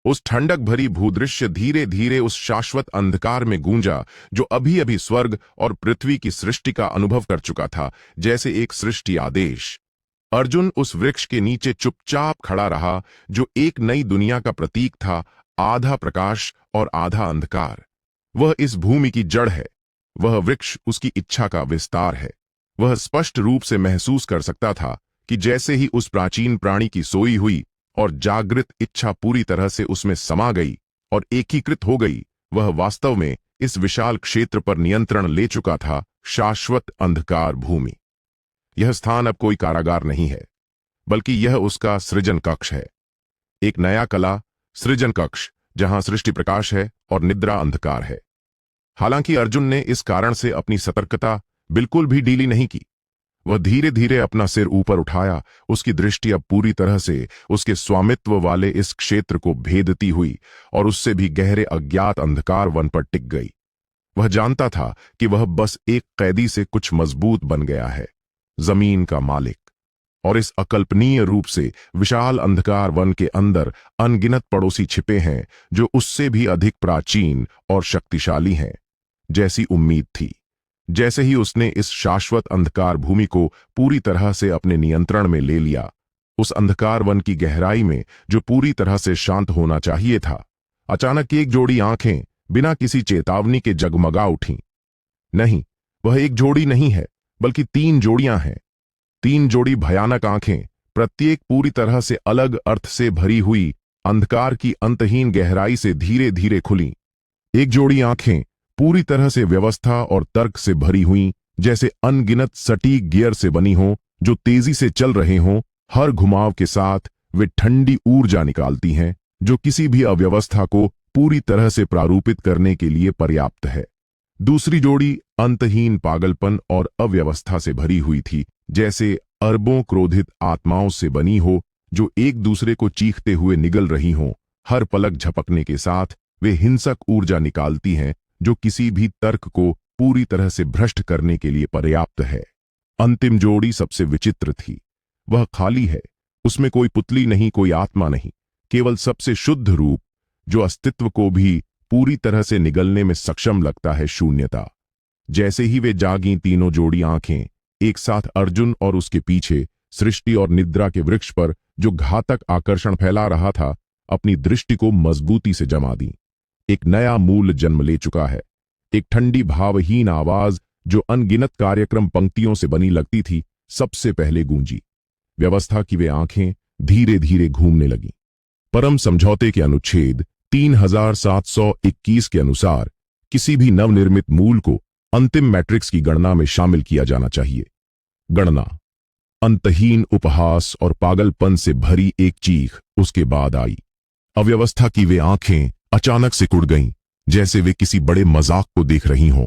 उस ठंडक भरी भूदृश्य धीरे धीरे उस शाश्वत अंधकार में गूंजा जो अभी अभी स्वर्ग और पृथ्वी की सृष्टि का अनुभव कर चुका था, जैसे एक सृष्टि आदेश। अर्जुन उस वृक्ष के नीचे चुपचाप खड़ा रहा, जो एक नई दुनिया का प्रतीक था, आधा प्रकाश और आधा अंधकार। वह इस भूमि की जड़ है, वह वृक्ष उसकी इच्छा का विस्तार है। वह स्पष्ट रूप से महसूस कर सकता था कि जैसे ही उस प्राचीन प्राणी की सोई हुई और जागृत इच्छा पूरी तरह से उसमें समा गई और एकीकृत हो गई, वह वास्तव में इस विशाल क्षेत्र पर नियंत्रण ले चुका था, शाश्वत अंधकार भूमि। यह स्थान अब कोई कारागार नहीं है, बल्कि यह उसका सृजन कक्ष है। एक नया कला सृजन कक्ष, जहां सृष्टि प्रकाश है और निद्रा अंधकार है। हालांकि अर्जुन ने इस कारण से अपनी सतर्कता बिल्कुल भी ढीली नहीं की। वह धीरे धीरे अपना सिर ऊपर उठाया। उसकी दृष्टि अब पूरी तरह से उसके स्वामित्व वाले इस क्षेत्र को भेदती हुई और उससे भी गहरे अज्ञात अंधकार वन पर टिक गई। वह जानता था कि वह बस एक कैदी से कुछ मजबूत बन गया है, जमीन का मालिक। और इस अकल्पनीय रूप से विशाल अंधकार वन के अंदर अनगिनत पड़ोसी छिपे हैं, जो उससे भी अधिक प्राचीन और शक्तिशाली हैं। जैसी उम्मीद थी, जैसे ही उसने इस शाश्वत अंधकार भूमि को पूरी तरह से अपने नियंत्रण में ले लिया, उस अंधकार वन की गहराई में, जो पूरी तरह से शांत होना चाहिए था, अचानक एक जोड़ी आंखें बिना किसी चेतावनी के जगमगा उठीं। नहीं, वह एक जोड़ी नहीं है, बल्कि 3 जोड़ियां हैं। 3 जोड़ी भयानक आंखें, प्रत्येक पूरी तरह से अलग अर्थ से भरी हुई, अंधकार की अंतहीन गहराई से धीरे धीरे खुली। एक जोड़ी आंखें पूरी तरह से व्यवस्था और तर्क से भरी हुईं, जैसे अनगिनत सटीक गियर से बनी हों, जो तेजी से चल रहे हों। हर घुमाव के साथ वे ठंडी ऊर्जा निकालती हैं, जो किसी भी अव्यवस्था को पूरी तरह से प्रारूपित करने के लिए पर्याप्त है। दूसरी जोड़ी अंतहीन पागलपन और अव्यवस्था से भरी हुई थी, जैसे अरबों क्रोधित आत्माओं से बनी हो, जो एक दूसरे को चीखते हुए निगल रही हों। हर पलक झपकने के साथ वे हिंसक ऊर्जा निकालती हैं, जो किसी भी तर्क को पूरी तरह से भ्रष्ट करने के लिए पर्याप्त है। अंतिम जोड़ी सबसे विचित्र थी। वह खाली है, उसमें कोई पुतली नहीं, कोई आत्मा नहीं, केवल सबसे शुद्ध रूप, जो अस्तित्व को भी पूरी तरह से निगलने में सक्षम लगता है, शून्यता। जैसे ही वे जागीं, तीनों जोड़ी आंखें एक साथ अर्जुन और उसके पीछे सृष्टि और निद्रा के वृक्ष पर, जो घातक आकर्षण फैला रहा था, अपनी दृष्टि को मजबूती से जमा दी। एक नया मूल जन्म ले चुका है। एक ठंडी भावहीन आवाज, जो अनगिनत कार्यक्रम पंक्तियों से बनी लगती थी, सबसे पहले गूंजी। व्यवस्था की वे आंखें धीरे धीरे घूमने लगीं। परम समझौते के अनुच्छेद 3721 के अनुसार किसी भी नवनिर्मित मूल को अंतिम मैट्रिक्स की गणना में शामिल किया जाना चाहिए। गणना। अंतहीन उपहास और पागलपन से भरी एक चीख उसके बाद आई। अव्यवस्था की वे आंखें अचानक सिकुड़ गईं, जैसे वे किसी बड़े मजाक को देख रही हों।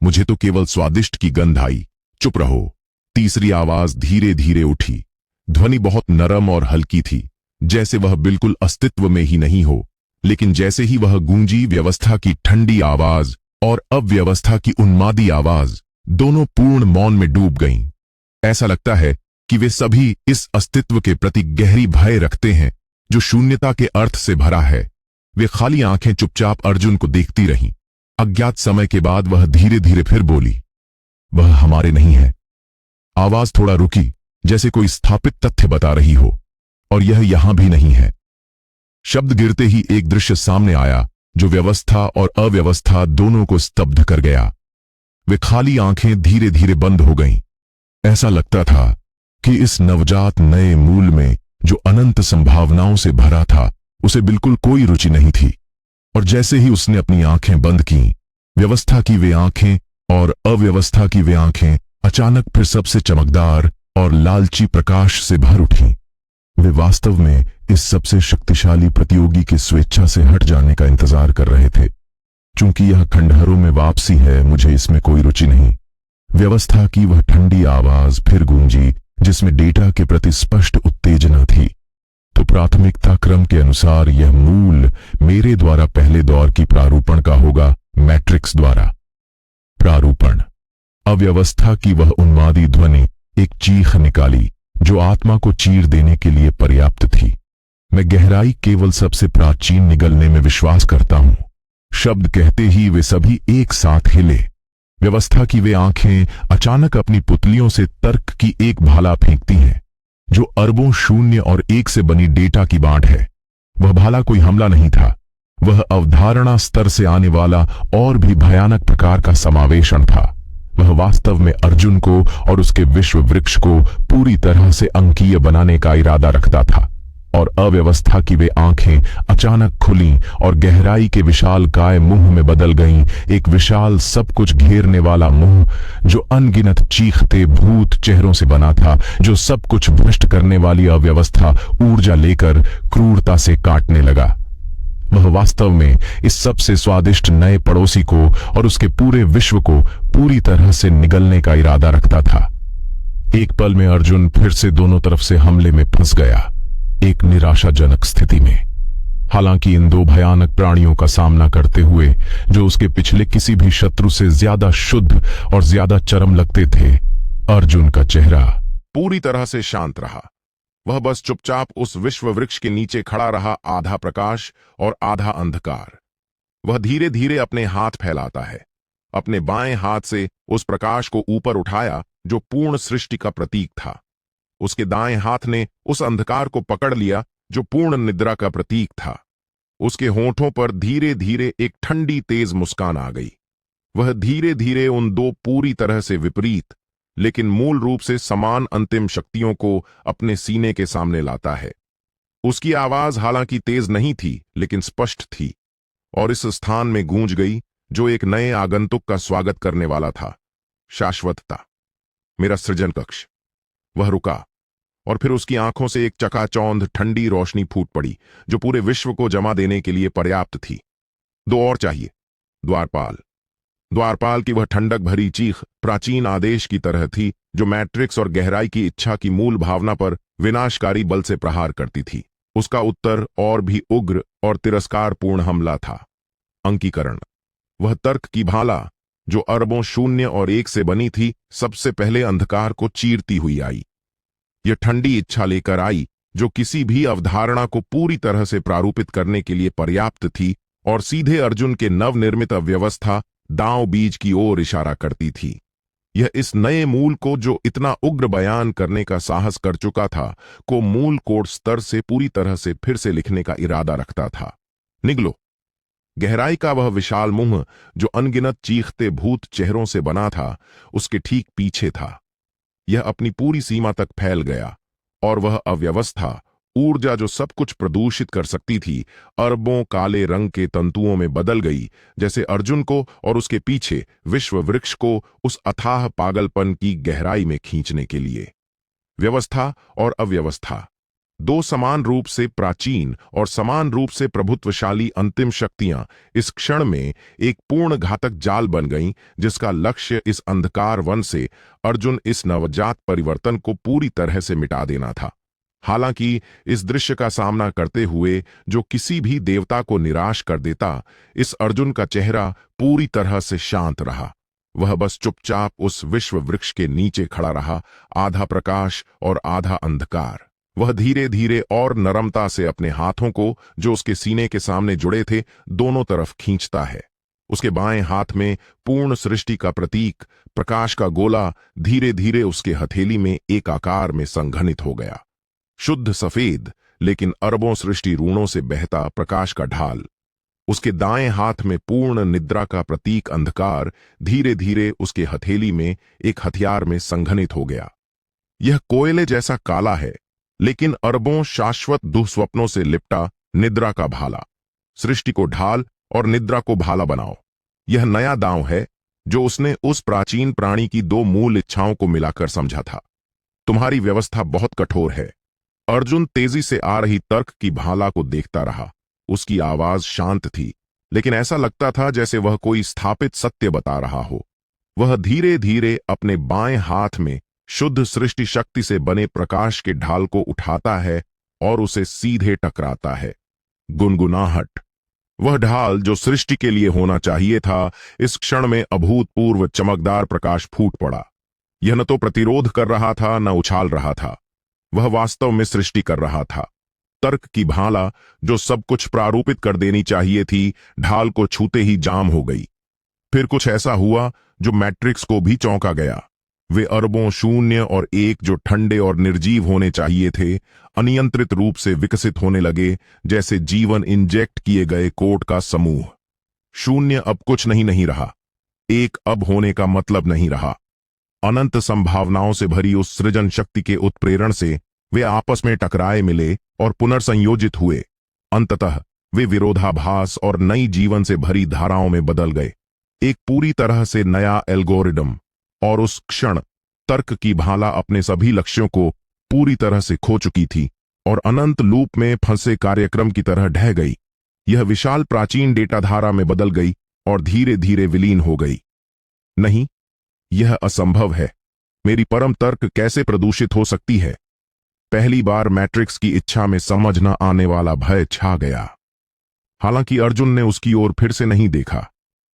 मुझे तो केवल स्वादिष्ट की गंध आई, चुप रहो। तीसरी आवाज धीरे धीरे उठी। ध्वनि बहुत नरम और हल्की थी, जैसे वह बिल्कुल अस्तित्व में ही नहीं हो। लेकिन जैसे ही वह गूंजी, व्यवस्था की ठंडी आवाज और अव्यवस्था की उन्मादी आवाज दोनों पूर्ण मौन में डूब गईं। ऐसा लगता है कि वे सभी इस अस्तित्व के प्रति गहरी भय रखते हैं, जो शून्यता के अर्थ से भरा है। वे खाली आंखें चुपचाप अर्जुन को देखती रहीं। अज्ञात समय के बाद वह धीरे धीरे फिर बोली, वह हमारे नहीं है। आवाज थोड़ा रुकी, जैसे कोई स्थापित तथ्य बता रही हो, और यह यहां भी नहीं है। शब्द गिरते ही एक दृश्य सामने आया, जो व्यवस्था और अव्यवस्था दोनों को स्तब्ध कर गया। वे खाली आंखें धीरे धीरे बंद हो गईं। ऐसा लगता था कि इस नवजात नए मूल में, जो अनंत संभावनाओं से भरा था, उसे बिल्कुल कोई रुचि नहीं थी। और जैसे ही उसने अपनी आंखें बंद कीं, व्यवस्था की वे आंखें और अव्यवस्था की वे आंखें अचानक फिर सबसे चमकदार और लालची प्रकाश से भर उठीं। वे वास्तव में इस सबसे शक्तिशाली प्रतियोगी के स्वेच्छा से हट जाने का इंतजार कर रहे थे। चूंकि यह खंडहरों में वापसी है, मुझे इसमें कोई रुचि नहीं। व्यवस्था की वह ठंडी आवाज फिर गूंजी, जिसमें डेटा के प्रति स्पष्ट उत्तेजना थी। तो प्राथमिकता क्रम के अनुसार यह मूल मेरे द्वारा पहले दौर की प्रारूपण का होगा, मैट्रिक्स द्वारा। प्रारूपण। अव्यवस्था की वह उन्मादी ध्वनि एक चीख निकाली, जो आत्मा को चीर देने के लिए पर्याप्त थी। मैं गहराई केवल सबसे प्राचीन निगलने में विश्वास करता हूं। शब्द कहते ही वे सभी एक साथ हिले। व्यवस्था की वे आंखें अचानक अपनी पुतलियों से तर्क की एक भाला फेंकती हैं, जो अरबों शून्य और एक से बनी डेटा की बांट है। वह भाला कोई हमला नहीं था, वह अवधारणा स्तर से आने वाला और भी भयानक प्रकार का समावेशन था। वह वास्तव में अर्जुन को और उसके विश्व वृक्ष को पूरी तरह से अंकीय बनाने का इरादा रखता था। और अव्यवस्था की वे आंखें अचानक खुलीं और गहराई के विशाल काय मुंह में बदल गईं, एक विशाल सब कुछ घेरने वाला मुंह जो अनगिनत चीखते भूत चेहरों से बना था, जो सब कुछ भ्रष्ट करने वाली अव्यवस्था ऊर्जा लेकर क्रूरता से काटने लगा। वह वास्तव में इस सबसे स्वादिष्ट नए पड़ोसी को और उसके पूरे विश्व को पूरी तरह से निगलने का इरादा रखता था। एक पल में अर्जुन फिर से दोनों तरफ से हमले में फंस गया, एक निराशाजनक स्थिति में। हालांकि इन दो भयानक प्राणियों का सामना करते हुए, जो उसके पिछले किसी भी शत्रु से ज्यादा शुद्ध और ज्यादा चरम लगते थे, अर्जुन का चेहरा पूरी तरह से शांत रहा। वह बस चुपचाप उस विश्व वृक्ष के नीचे खड़ा रहा, आधा प्रकाश और आधा अंधकार। वह धीरे धीरे अपने हाथ फैलाता है, अपने बाएं हाथ से उस प्रकाश को ऊपर उठाया जो पूर्ण सृष्टि का प्रतीक था। उसके दाएं हाथ ने उस अंधकार को पकड़ लिया जो पूर्ण निद्रा का प्रतीक था। उसके होंठों पर धीरे धीरे एक ठंडी तेज मुस्कान आ गई। वह धीरे धीरे उन दो पूरी तरह से विपरीत लेकिन मूल रूप से समान अंतिम शक्तियों को अपने सीने के सामने लाता है। उसकी आवाज हालांकि तेज नहीं थी लेकिन स्पष्ट थी और इस स्थान में गूंज गई जो एक नए आगंतुक का स्वागत करने वाला था। शाश्वतता, मेरा सृजन कक्ष। वह रुका और फिर उसकी आंखों से एक चकाचौंध ठंडी रोशनी फूट पड़ी जो पूरे विश्व को जमा देने के लिए पर्याप्त थी। दो और चाहिए। द्वारपाल। द्वारपाल की वह ठंडक भरी चीख प्राचीन आदेश की तरह थी जो मैट्रिक्स और गहराई की इच्छा की मूल भावना पर विनाशकारी बल से प्रहार करती थी। उसका उत्तर और भी उग्र और तिरस्कारपूर्ण हमला था। अंकीकरण। वह तर्क की भाला जो अरबों शून्य और एक से बनी थी, सबसे पहले अंधकार को चीरती हुई आई। यह ठंडी इच्छा लेकर आई जो किसी भी अवधारणा को पूरी तरह से प्रारूपित करने के लिए पर्याप्त थी और सीधे अर्जुन के नवनिर्मित अव्यवस्था दांव बीज की ओर इशारा करती थी। यह इस नए मूल को जो इतना उग्र बयान करने का साहस कर चुका था, को मूल कोड स्तर से पूरी तरह से फिर से लिखने का इरादा रखता था। निगलो। गहराई का वह विशाल मुंह जो अनगिनत चीखते भूत चेहरों से बना था, उसके ठीक पीछे था। यह अपनी पूरी सीमा तक फैल गया और वह अव्यवस्था, ऊर्जा जो सब कुछ प्रदूषित कर सकती थी, अरबों काले रंग के तंतुओं में बदल गई, जैसे अर्जुन को और उसके पीछे विश्व वृक्ष को उस अथाह पागलपन की गहराई में खींचने के लिए। व्यवस्था और अव्यवस्था, दो समान रूप से प्राचीन और समान रूप से प्रभुत्वशाली अंतिम शक्तियां इस क्षण में एक पूर्ण घातक जाल बन गईं, जिसका लक्ष्य इस अंधकार वन से अर्जुन इस नवजात परिवर्तन को पूरी तरह से मिटा देना था। हालांकि इस दृश्य का सामना करते हुए जो किसी भी देवता को निराश कर देता, इस अर्जुन का चेहरा पूरी तरह से शांत रहा। वह बस चुपचाप उस विश्व वृक्ष के नीचे खड़ा रहा, आधा प्रकाश और आधा अंधकार। वह धीरे धीरे और नरमता से अपने हाथों को जो उसके सीने के सामने जुड़े थे, दोनों तरफ खींचता है। उसके बाएं हाथ में पूर्ण सृष्टि का प्रतीक, प्रकाश का गोला, धीरे धीरे उसके हथेली में एक आकार में संघनित हो गया। शुद्ध सफेद लेकिन अरबों सृष्टि रूणों से बहता प्रकाश का ढाल। उसके दाएं हाथ में पूर्ण निद्रा का प्रतीक अंधकार धीरे धीरे उसके हथेली में एक हथियार में संघनित हो गया। यह कोयले जैसा काला है, लेकिन अरबों शाश्वत दुःस्वप्नों से लिपटा निद्रा का भाला। सृष्टि को ढाल और निद्रा को भाला बनाओ। यह नया दांव है जो उसने उस प्राचीन प्राणी की दो मूल इच्छाओं को मिलाकर समझा था। तुम्हारी व्यवस्था बहुत कठोर है। अर्जुन तेजी से आ रही तर्क की भाला को देखता रहा। उसकी आवाज शांत थी, लेकिन ऐसा लगता था जैसे वह कोई स्थापित सत्य बता रहा हो। वह धीरे धीरे अपने बाएं हाथ में शुद्ध सृष्टि शक्ति से बने प्रकाश के ढाल को उठाता है और उसे सीधे टकराता है। गुनगुनाहट। वह ढाल जो सृष्टि के लिए होना चाहिए था, इस क्षण में अभूतपूर्व चमकदार प्रकाश फूट पड़ा। यह न तो प्रतिरोध कर रहा था, न उछाल रहा था। वह वास्तव में सृष्टि कर रहा था। तर्क की भाला जो सब कुछ प्रारूपित कर देनी चाहिए थी, ढाल को छूते ही जाम हो गई। फिर कुछ ऐसा हुआ जो मैट्रिक्स को भी चौंका गया। वे अरबों शून्य और एक जो ठंडे और निर्जीव होने चाहिए थे, अनियंत्रित रूप से विकसित होने लगे, जैसे जीवन इंजेक्ट किए गए कोट का समूह। शून्य अब कुछ नहीं रहा, एक अब होने का मतलब नहीं रहा। अनंत संभावनाओं से भरी उस सृजन शक्ति के उत्प्रेरण से वे आपस में टकराए मिले और पुनर्संयोजित हुए। अंततः वे विरोधाभास और नई जीवन से भरी धाराओं में बदल गए, एक पूरी तरह से नया एल्गोरिदम। और उस क्षण तर्क की भाला अपने सभी लक्ष्यों को पूरी तरह से खो चुकी थी और अनंत लूप में फंसे कार्यक्रम की तरह ढह गई। यह विशाल प्राचीन डेटा धारा में बदल गई और धीरे धीरे विलीन हो गई। नहीं, यह असंभव है। मेरी परम तर्क कैसे प्रदूषित हो सकती है? पहली बार मैट्रिक्स की इच्छा में समझ न आने वाला भय छा गया। हालांकि अर्जुन ने उसकी ओर फिर से नहीं देखा।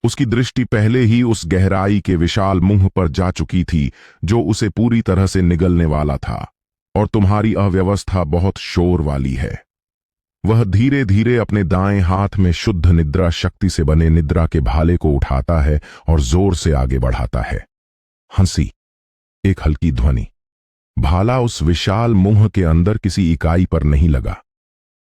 उसकी दृष्टि पहले ही उस गहराई के विशाल मुंह पर जा चुकी थी जो उसे पूरी तरह से निगलने वाला था। और तुम्हारी अव्यवस्था बहुत शोर वाली है। वह धीरे धीरे अपने दाएं हाथ में शुद्ध निद्रा शक्ति से बने निद्रा के भाले को उठाता है और जोर से आगे बढ़ाता है। हंसी, एक हल्की ध्वनि। भाला उस विशाल मुंह के अंदर किसी इकाई पर नहीं लगा,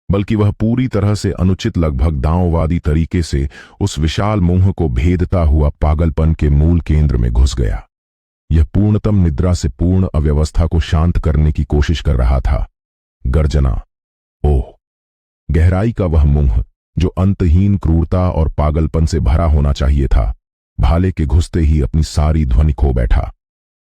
बल्कि वह पूरी तरह से अनुचित, लगभग दांववादी तरीके से उस विशाल मुंह को भेदता हुआ पागलपन के मूल केंद्र में घुस गया। यह पूर्णतम निद्रा से पूर्ण अव्यवस्था को शांत करने की कोशिश कर रहा था। गर्जना, ओह! गहराई का वह मुंह जो अंतहीन क्रूरता और पागलपन से भरा होना चाहिए था, भाले के घुसते ही अपनी सारी ध्वनि खो बैठा।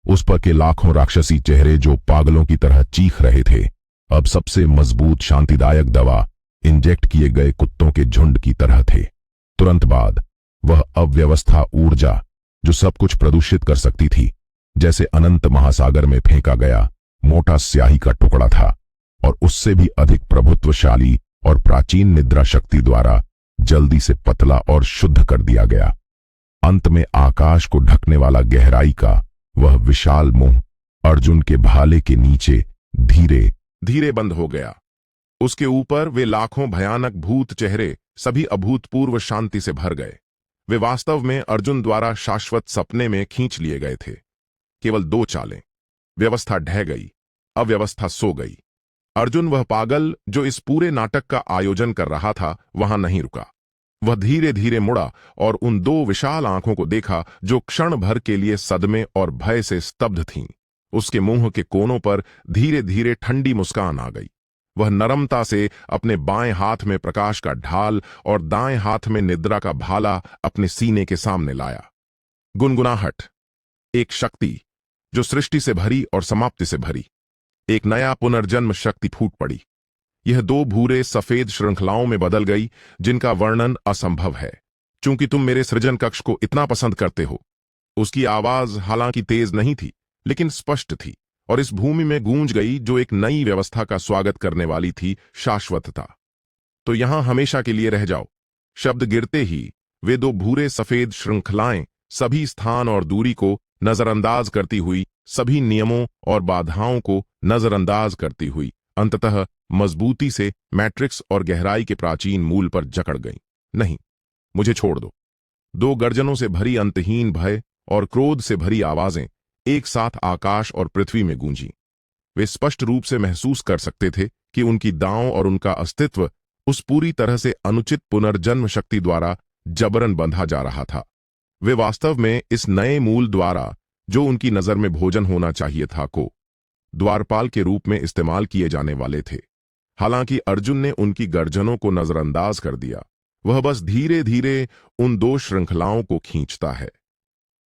उस पर के लाखों राक्षसी चेहरे जो पागलों की तरह चीख रहे थे, अब सबसे मजबूत शांतिदायक दवा इंजेक्ट किए गए कुत्तों के झुंड की तरह थे। तुरंत बाद वह अव्यवस्था ऊर्जा जो सब कुछ प्रदूषित कर सकती थी, जैसे अनंत महासागर में फेंका गया मोटा स्याही का टुकड़ा था, और उससे भी अधिक प्रभुत्वशाली और प्राचीन निद्रा शक्ति द्वारा जल्दी से पतला और शुद्ध कर दिया गया। अंत में आकाश को ढकने वाला गहराई का वह विशाल मुंह अर्जुन के भाले के नीचे धीरे धीरे बंद हो गया। उसके ऊपर वे लाखों भयानक भूत चेहरे सभी अभूतपूर्व शांति से भर गए। वे वास्तव में अर्जुन द्वारा शाश्वत सपने में खींच लिए गए थे। केवल दो चालें। व्यवस्था ढह गई, अव्यवस्था सो गई। अर्जुन, वह पागल जो इस पूरे नाटक का आयोजन कर रहा था, वहां नहीं रुका। वह धीरे धीरे मुड़ा और उन दो विशाल आंखों को देखा जो क्षण भर के लिए सदमे और भय से स्तब्ध थीं। उसके मुंह के कोनों पर धीरे धीरे ठंडी मुस्कान आ गई। वह नरमता से अपने बाएं हाथ में प्रकाश का ढाल और दाएं हाथ में निद्रा का भाला अपने सीने के सामने लाया। गुनगुनाहट, एक शक्ति जो सृष्टि से भरी और समाप्ति से भरी। एक नया पुनर्जन्म शक्ति फूट पड़ी। यह दो भूरे सफेद श्रृंखलाओं में बदल गई जिनका वर्णन असंभव है। चूंकि तुम मेरे सृजन कक्ष को इतना पसंद करते हो। उसकी आवाज हालांकि तेज नहीं थी, लेकिन स्पष्ट थी और इस भूमि में गूंज गई जो एक नई व्यवस्था का स्वागत करने वाली थी, शाश्वतता। तो यहां हमेशा के लिए रह जाओ। शब्द गिरते ही वे दो भूरे सफेद श्रृंखलाएं सभी स्थान और दूरी को नजरअंदाज करती हुई, सभी नियमों और बाधाओं को नजरअंदाज करती हुई, अंततः मजबूती से मैट्रिक्स और गहराई के प्राचीन मूल पर जकड़ गई। नहीं, मुझे छोड़ दो। दो गर्जनों से भरी अंतहीन भय और क्रोध से भरी आवाजें एक साथ आकाश और पृथ्वी में गूंजी। वे स्पष्ट रूप से महसूस कर सकते थे कि उनकी दांव और उनका अस्तित्व उस पूरी तरह से अनुचित पुनर्जन्म शक्ति द्वारा जबरन बंधा जा रहा था। वे वास्तव में इस नए मूल द्वारा, जो उनकी नजर में भोजन होना चाहिए था, को द्वारपाल के रूप में इस्तेमाल किए जाने वाले थे। हालांकि अर्जुन ने उनकी गर्जनों को नजरअंदाज कर दिया। वह बस धीरे धीरे उन दो श्रृंखलाओं को खींचता है।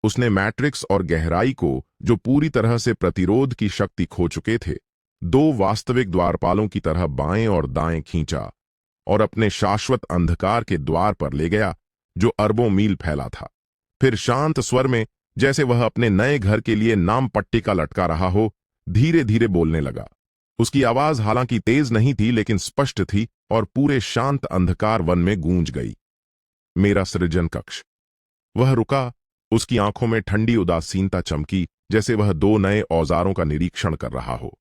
उसने मैट्रिक्स और गहराई को, जो पूरी तरह से प्रतिरोध की शक्ति खो चुके थे, दो वास्तविक द्वारपालों की तरह बाएं और दाएं खींचा और अपने शाश्वत अंधकार के द्वार पर ले गया जो अरबों मील फैला था। फिर शांत स्वर में, जैसे वह अपने नए घर के लिए नाम पट्टिका लटका रहा हो, धीरे धीरे बोलने लगा। उसकी आवाज हालांकि तेज नहीं थी, लेकिन स्पष्ट थी और पूरे शांत अंधकार वन में गूंज गई। मेरा सृजन कक्ष। वह रुका। उसकी आंखों में ठंडी उदासीनता चमकी, जैसे वह दो नए औजारों का निरीक्षण कर रहा हो।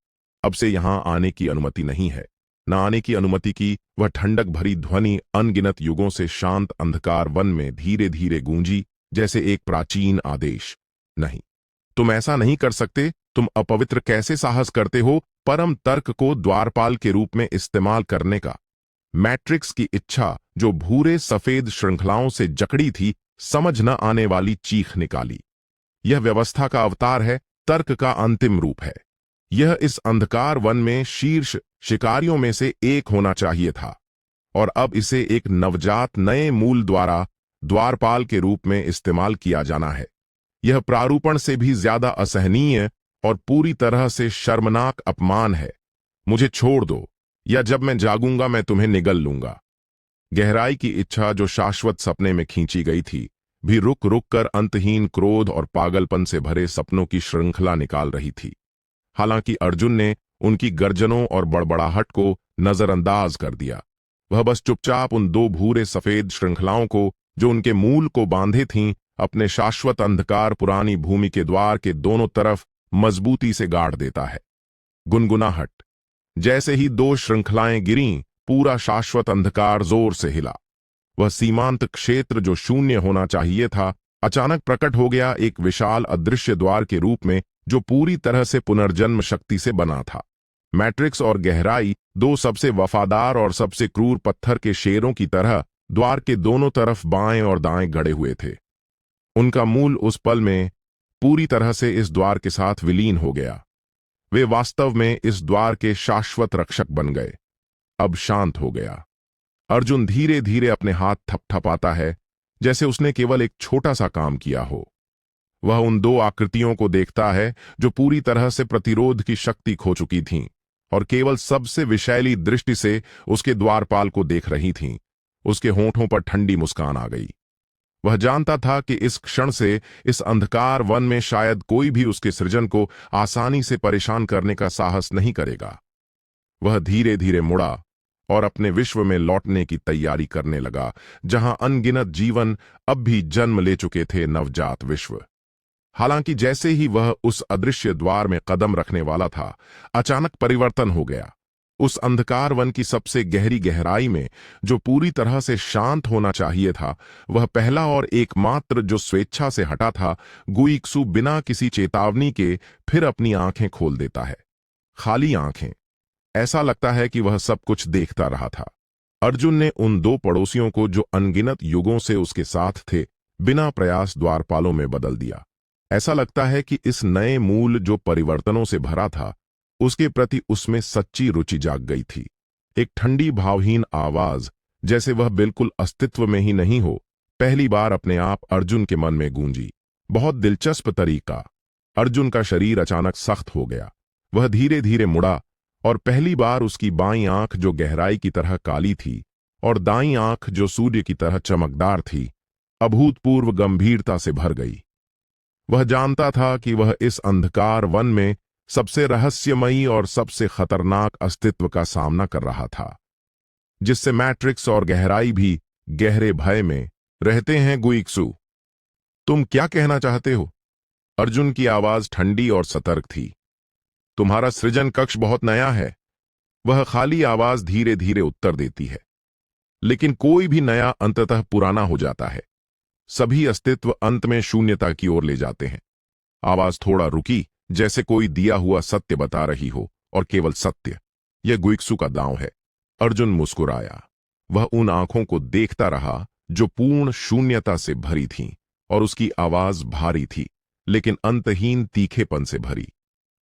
अब से यहां आने की अनुमति नहीं है, न आने की अनुमति की। वह ठंडक भरी ध्वनि अनगिनत युगों से शांत अंधकार वन में धीरे धीरे गूंजी, जैसे एक प्राचीन आदेश। नहीं, तुम ऐसा नहीं कर सकते। तुम अपवित्र कैसे साहस करते हो परम तर्क को द्वारपाल के रूप में इस्तेमाल करने का? मैट्रिक्स की इच्छा, जो भूरे सफेद श्रृंखलाओं से जकड़ी थी, समझ न आने वाली चीख निकाली। यह व्यवस्था का अवतार है, तर्क का अंतिम रूप है। यह इस अंधकार वन में शीर्ष शिकारियों में से एक होना चाहिए था, और अब इसे एक नवजात नए मूल द्वारा द्वारपाल के रूप में इस्तेमाल किया जाना है। यह प्रारूपण से भी ज्यादा असहनीय और पूरी तरह से शर्मनाक अपमान है। मुझे छोड़ दो, या जब मैं जागूंगा मैं तुम्हें निगल लूंगा। गहराई की इच्छा, जो शाश्वत सपने में खींची गई थी, भी रुक रुक कर अंतहीन क्रोध और पागलपन से भरे सपनों की श्रृंखला निकाल रही थी। हालांकि अर्जुन ने उनकी गर्जनों और बड़बड़ाहट को नजरअंदाज कर दिया। वह बस चुपचाप उन दो भूरे सफेद श्रृंखलाओं को, जो उनके मूल को बांधे थीं, अपने शाश्वत अंधकार पुरानी भूमि के द्वार के दोनों तरफ मजबूती से गाड़ देता है। गुनगुनाहट। जैसे ही दो श्रृंखलाएं गिरीं, पूरा शाश्वत अंधकार जोर से हिला। वह सीमांत क्षेत्र, जो शून्य होना चाहिए था, अचानक प्रकट हो गया, एक विशाल अदृश्य द्वार के रूप में, जो पूरी तरह से पुनर्जन्म शक्ति से बना था। मैट्रिक्स और गहराई, दो सबसे वफादार और सबसे क्रूर पत्थर के शेरों की तरह, द्वार के दोनों तरफ बाएं और दाएं गड़े हुए थे। उनका मूल उस पल में पूरी तरह से इस द्वार के साथ विलीन हो गया। वे वास्तव में इस द्वार के शाश्वत रक्षक बन गए। अब शांत हो गया। अर्जुन धीरे धीरे अपने हाथ थपथपाता है, जैसे उसने केवल एक छोटा सा काम किया हो। वह उन दो आकृतियों को देखता है, जो पूरी तरह से प्रतिरोध की शक्ति खो चुकी थीं, और केवल सबसे विषैली दृष्टि से उसके द्वारपाल को देख रही थीं। उसके होंठों पर ठंडी मुस्कान आ गई। वह जानता था कि इस क्षण से इस अंधकार वन में शायद कोई भी उसके सृजन को आसानी से परेशान करने का साहस नहीं करेगा। वह धीरे धीरे मुड़ा और अपने विश्व में लौटने की तैयारी करने लगा, जहां अनगिनत जीवन अब भी जन्म ले चुके थे, नवजात विश्व। हालांकि जैसे ही वह उस अदृश्य द्वार में कदम रखने वाला था, अचानक परिवर्तन हो गया। उस अंधकार वन की सबसे गहरी गहराई में, जो पूरी तरह से शांत होना चाहिए था, वह पहला और एकमात्र जो स्वेच्छा से हटा था, गुइक्सु बिना किसी चेतावनी के फिर अपनी आंखें खोल देता है। खाली आंखें। ऐसा लगता है कि वह सब कुछ देखता रहा था। अर्जुन ने उन दो पड़ोसियों को, जो अनगिनत युगों से उसके साथ थे, बिना प्रयास द्वारपालों में बदल दिया। ऐसा लगता है कि इस नए मूल, जो परिवर्तनों से भरा था, उसके प्रति उसमें सच्ची रुचि जाग गई थी। एक ठंडी भावहीन आवाज, जैसे वह बिल्कुल अस्तित्व में ही नहीं हो, पहली बार अपने आप अर्जुन के मन में गूंजी। बहुत दिलचस्प तरीका। अर्जुन का शरीर अचानक सख्त हो गया। वह धीरे धीरे मुड़ा, और पहली बार उसकी बाईं आंख, जो गहराई की तरह काली थी, और दाईं आंख, जो सूर्य की तरह चमकदार थी, अभूतपूर्व गंभीरता से भर गई। वह जानता था कि वह इस अंधकार वन में सबसे रहस्यमयी और सबसे खतरनाक अस्तित्व का सामना कर रहा था, जिससे मैट्रिक्स और गहराई भी गहरे भय में रहते हैं। गुइक्सु, तुम क्या कहना चाहते हो? अर्जुन की आवाज ठंडी और सतर्क थी। तुम्हारा सृजन कक्ष बहुत नया है, वह खाली आवाज धीरे धीरे उत्तर देती है। लेकिन कोई भी नया अंततः पुराना हो जाता है। सभी अस्तित्व अंत में शून्यता की ओर ले जाते हैं। आवाज थोड़ा रुकी, जैसे कोई दिया हुआ सत्य बता रही हो, और केवल सत्य। यह गुइक्सु का दांव है। अर्जुन मुस्कुराया। वह उन आंखों को देखता रहा, जो पूर्ण शून्यता से भरी थीं, और उसकी आवाज भारी थी, लेकिन अंतहीन तीखेपन से भरी।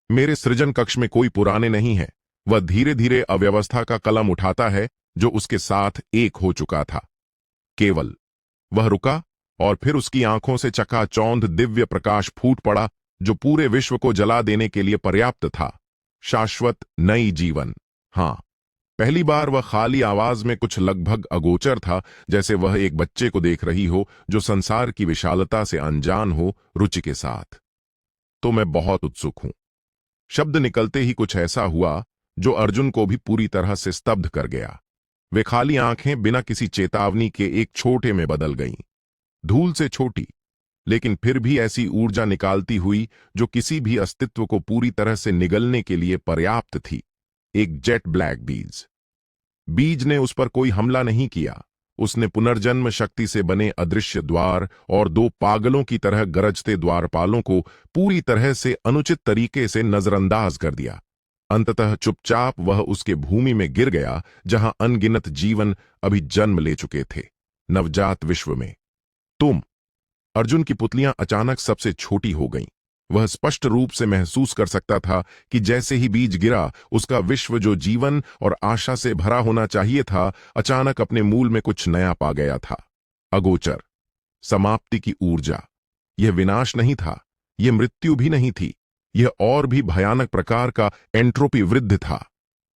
मेरे सृजन कक्ष में कोई पुराने नहीं है। वह धीरे धीरे अव्यवस्था का कलम उठाता है, जो उसके साथ एक हो चुका था। केवल। वह रुका, और फिर उसकी आंखों से चकाचौंध दिव्य प्रकाश फूट पड़ा, जो पूरे विश्व को जला देने के लिए पर्याप्त था। शाश्वत नई जीवन। हां, पहली बार वह खाली आवाज में कुछ लगभग अगोचर था, जैसे वह एक बच्चे को देख रही हो, जो संसार की विशालता से अनजान हो, रुचि के साथ। तो मैं बहुत उत्सुक हूं। शब्द निकलते ही कुछ ऐसा हुआ, जो अर्जुन को भी पूरी तरह से स्तब्ध कर गया। वे खाली आंखें बिना किसी चेतावनी के एक छोटे में बदल गईं। धूल से छोटी, लेकिन फिर भी ऐसी ऊर्जा निकालती हुई, जो किसी भी अस्तित्व को पूरी तरह से निगलने के लिए पर्याप्त थी। एक जेट ब्लैक बीज। बीज ने उस पर कोई हमला नहीं किया। उसने पुनर्जन्म शक्ति से बने अदृश्य द्वार और दो पागलों की तरह गरजते द्वारपालों को पूरी तरह से अनुचित तरीके से नजरअंदाज कर दिया। अंततः चुपचाप वह उसके भूमि में गिर गया जहां अनगिनत जीवन अभी जन्म ले चुके थे, नवजात विश्व में। तुम। अर्जुन की पुतलियां अचानक सबसे छोटी हो गईं। वह स्पष्ट रूप से महसूस कर सकता था कि जैसे ही बीज गिरा, उसका विश्व जो जीवन और आशा से भरा होना चाहिए था, अचानक अपने मूल में कुछ नया पा गया था। अगोचर, समाप्ति की ऊर्जा। यह विनाश नहीं था, यह मृत्यु भी नहीं थी, यह और भी भयानक प्रकार का एंट्रोपी वृद्धि था।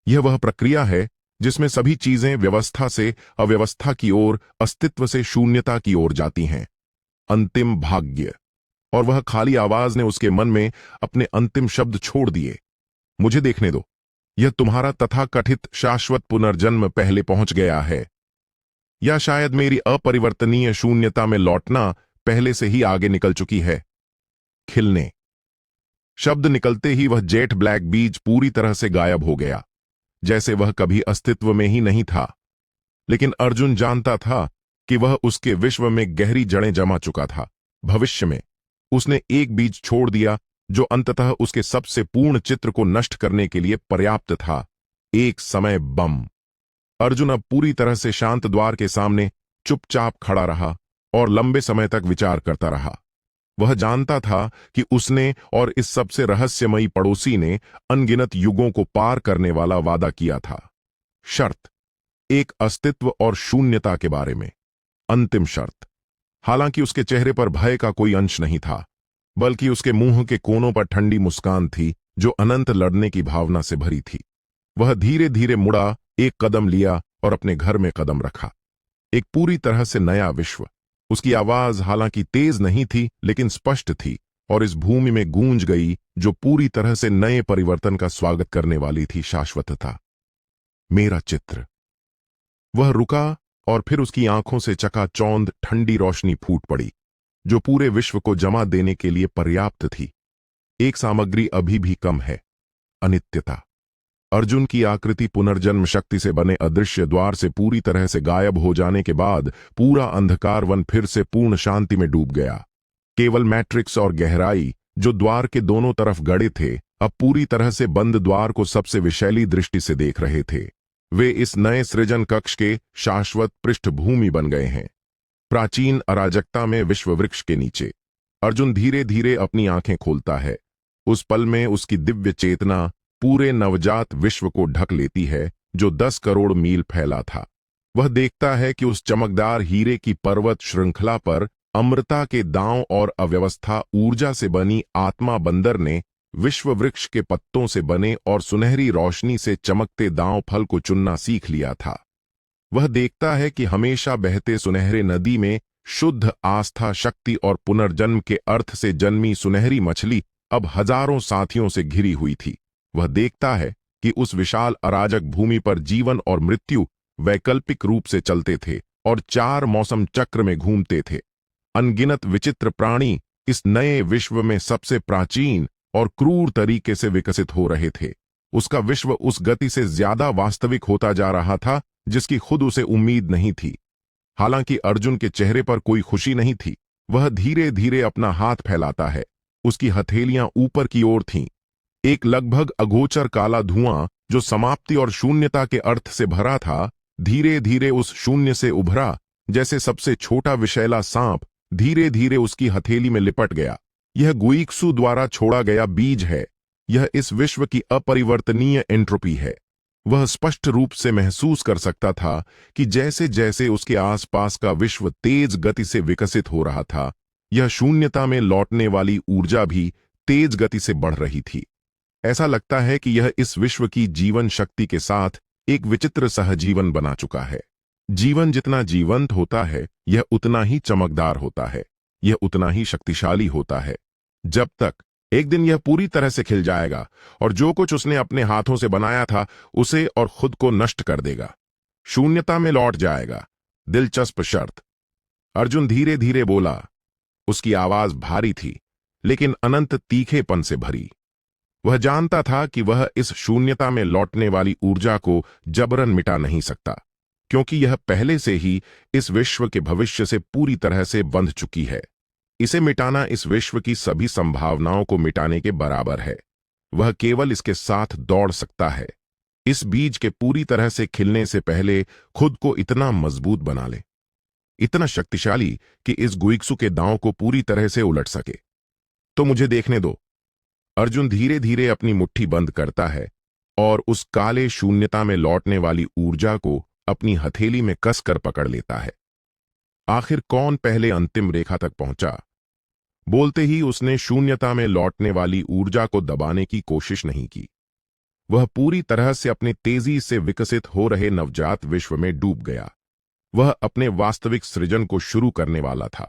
यह वह प्रक्रिया है जिसमें सभी चीजें व्यवस्था से अव्यवस्था की ओर, अस्तित्व से शून्यता की ओर जाती हैं। अंतिम भाग्य। और वह खाली आवाज ने उसके मन में अपने अंतिम शब्द छोड़ दिए। मुझे देखने दो। यह तुम्हारा तथाकथित शाश्वत पुनर्जन्म पहले पहुंच गया है, या शायद मेरी अपरिवर्तनीय शून्यता में लौटना पहले से ही आगे निकल चुकी है। खिलने। शब्द निकलते ही वह जेट ब्लैक बीज पूरी तरह से गायब हो गया, जैसे वह कभी अस्तित्व में ही नहीं था। लेकिन अर्जुन जानता था कि वह उसके विश्व में गहरी जड़ें जमा चुका था। भविष्य में उसने एक बीज छोड़ दिया जो अंततः उसके सबसे पूर्ण चित्र को नष्ट करने के लिए पर्याप्त था। एक समय बम। अर्जुन अब पूरी तरह से शांत द्वार के सामने चुपचाप खड़ा रहा और लंबे समय तक विचार करता रहा। वह जानता था कि उसने और इस सबसे रहस्यमयी पड़ोसी ने अनगिनत युगों को पार करने वाला वादा किया था। शर्त, एक अस्तित्व और शून्यता के बारे में। अंतिम शर्त। हालांकि उसके चेहरे पर भय का कोई अंश नहीं था, बल्कि उसके मुंह के कोनों पर ठंडी मुस्कान थी जो अनंत लड़ने की भावना से भरी थी। वह धीरे धीरे मुड़ा, एक कदम लिया और अपने घर में कदम रखा। एक पूरी तरह से नया विश्व। उसकी आवाज हालांकि तेज नहीं थी, लेकिन स्पष्ट थी और इस भूमि में गूंज गई जो पूरी तरह से नए परिवर्तन का स्वागत करने वाली थी। शाश्वतता। मेरा चित्र। वह रुका और फिर उसकी आंखों से चकाचौंध ठंडी रोशनी फूट पड़ी, जो पूरे विश्व को जमा देने के लिए पर्याप्त थी। एक सामग्री अभी भी कम है, अनित्यता। अर्जुन की आकृति पुनर्जन्म शक्ति से बने अदृश्य द्वार से पूरी तरह से गायब हो जाने के बाद पूरा अंधकार वन फिर से पूर्ण शांति में डूब गया। केवल मैट्रिक्स और गहराई, जो द्वार के दोनों तरफ गड़े थे, अब पूरी तरह से बंद द्वार को सबसे विशैली दृष्टि से देख रहे थे। वे इस नए सृजन कक्ष के शाश्वत पृष्ठभूमि बन गए हैं। प्राचीन अराजकता में विश्व वृक्ष के नीचे अर्जुन धीरे धीरे अपनी आंखें खोलता है। उस पल में उसकी दिव्य चेतना पूरे नवजात विश्व को ढक लेती है जो 10 करोड़ मील फैला था। वह देखता है कि उस चमकदार हीरे की पर्वत श्रृंखला पर अमृता के दांव और अव्यवस्था ऊर्जा से बनी आत्मा बंदर ने विश्व वृक्ष के पत्तों से बने और सुनहरी रोशनी से चमकते दांव फल को चुनना सीख लिया था। वह देखता है कि हमेशा बहते सुनहरे नदी में शुद्ध आस्था, शक्ति और पुनर्जन्म के अर्थ से जन्मी सुनहरी मछली अब हजारों साथियों से घिरी हुई थी। वह देखता है कि उस विशाल अराजक भूमि पर जीवन और मृत्यु वैकल्पिक रूप से चलते थे और 4 मौसम चक्र में घूमते थे। अनगिनत विचित्र प्राणी इस नए विश्व में सबसे प्राचीन और क्रूर तरीके से विकसित हो रहे थे। उसका विश्व उस गति से ज्यादा वास्तविक होता जा रहा था जिसकी खुद उसे उम्मीद नहीं थी। हालांकि अर्जुन के चेहरे पर कोई खुशी नहीं थी। वह धीरे धीरे अपना हाथ फैलाता है। उसकी हथेलियां ऊपर की ओर थीं। एक लगभग अगोचर काला धुआं जो समाप्ति और शून्यता के अर्थ से भरा था, धीरे धीरे उस शून्य से उभरा, जैसे सबसे छोटा विषैला सांप धीरे धीरे उसकी हथेली में लिपट गया। यह गुइक्सू द्वारा छोड़ा गया बीज है। यह इस विश्व की अपरिवर्तनीय एंट्रोपी है। वह स्पष्ट रूप से महसूस कर सकता था कि जैसे जैसे उसके आसपास का विश्व तेज गति से विकसित हो रहा था, यह शून्यता में लौटने वाली ऊर्जा भी तेज गति से बढ़ रही थी। ऐसा लगता है कि यह इस विश्व की जीवन शक्ति के साथ एक विचित्र सहजीवन बना चुका है। जीवन जितना जीवंत होता है, यह उतना ही चमकदार होता है, यह उतना ही शक्तिशाली होता है, जब तक एक दिन यह पूरी तरह से खिल जाएगा और जो कुछ उसने अपने हाथों से बनाया था उसे और खुद को नष्ट कर देगा, शून्यता में लौट जाएगा। दिलचस्प शर्त, अर्जुन धीरे धीरे बोला। उसकी आवाज भारी थी, लेकिन अनंत तीखेपन से भरी। वह जानता था कि वह इस शून्यता में लौटने वाली ऊर्जा को जबरन मिटा नहीं सकता, क्योंकि यह पहले से ही इस विश्व के भविष्य से पूरी तरह से बंध चुकी है। इसे मिटाना इस विश्व की सभी संभावनाओं को मिटाने के बराबर है। वह केवल इसके साथ दौड़ सकता है। इस बीज के पूरी तरह से खिलने से पहले खुद को इतना मजबूत बना ले, इतना शक्तिशाली कि इस गुइक्सु के दांव को पूरी तरह से उलट सके। तो मुझे देखने दो। अर्जुन धीरे धीरे अपनी मुट्ठी बंद करता है और उस काले शून्यता में लौटने वाली ऊर्जा को अपनी हथेली में कसकर पकड़ लेता है। आखिर कौन पहले अंतिम रेखा तक पहुंचा? बोलते ही उसने शून्यता में लौटने वाली ऊर्जा को दबाने की कोशिश नहीं की। वह पूरी तरह से अपने तेजी से विकसित हो रहे नवजात विश्व में डूब गया। वह अपने वास्तविक सृजन को शुरू करने वाला था।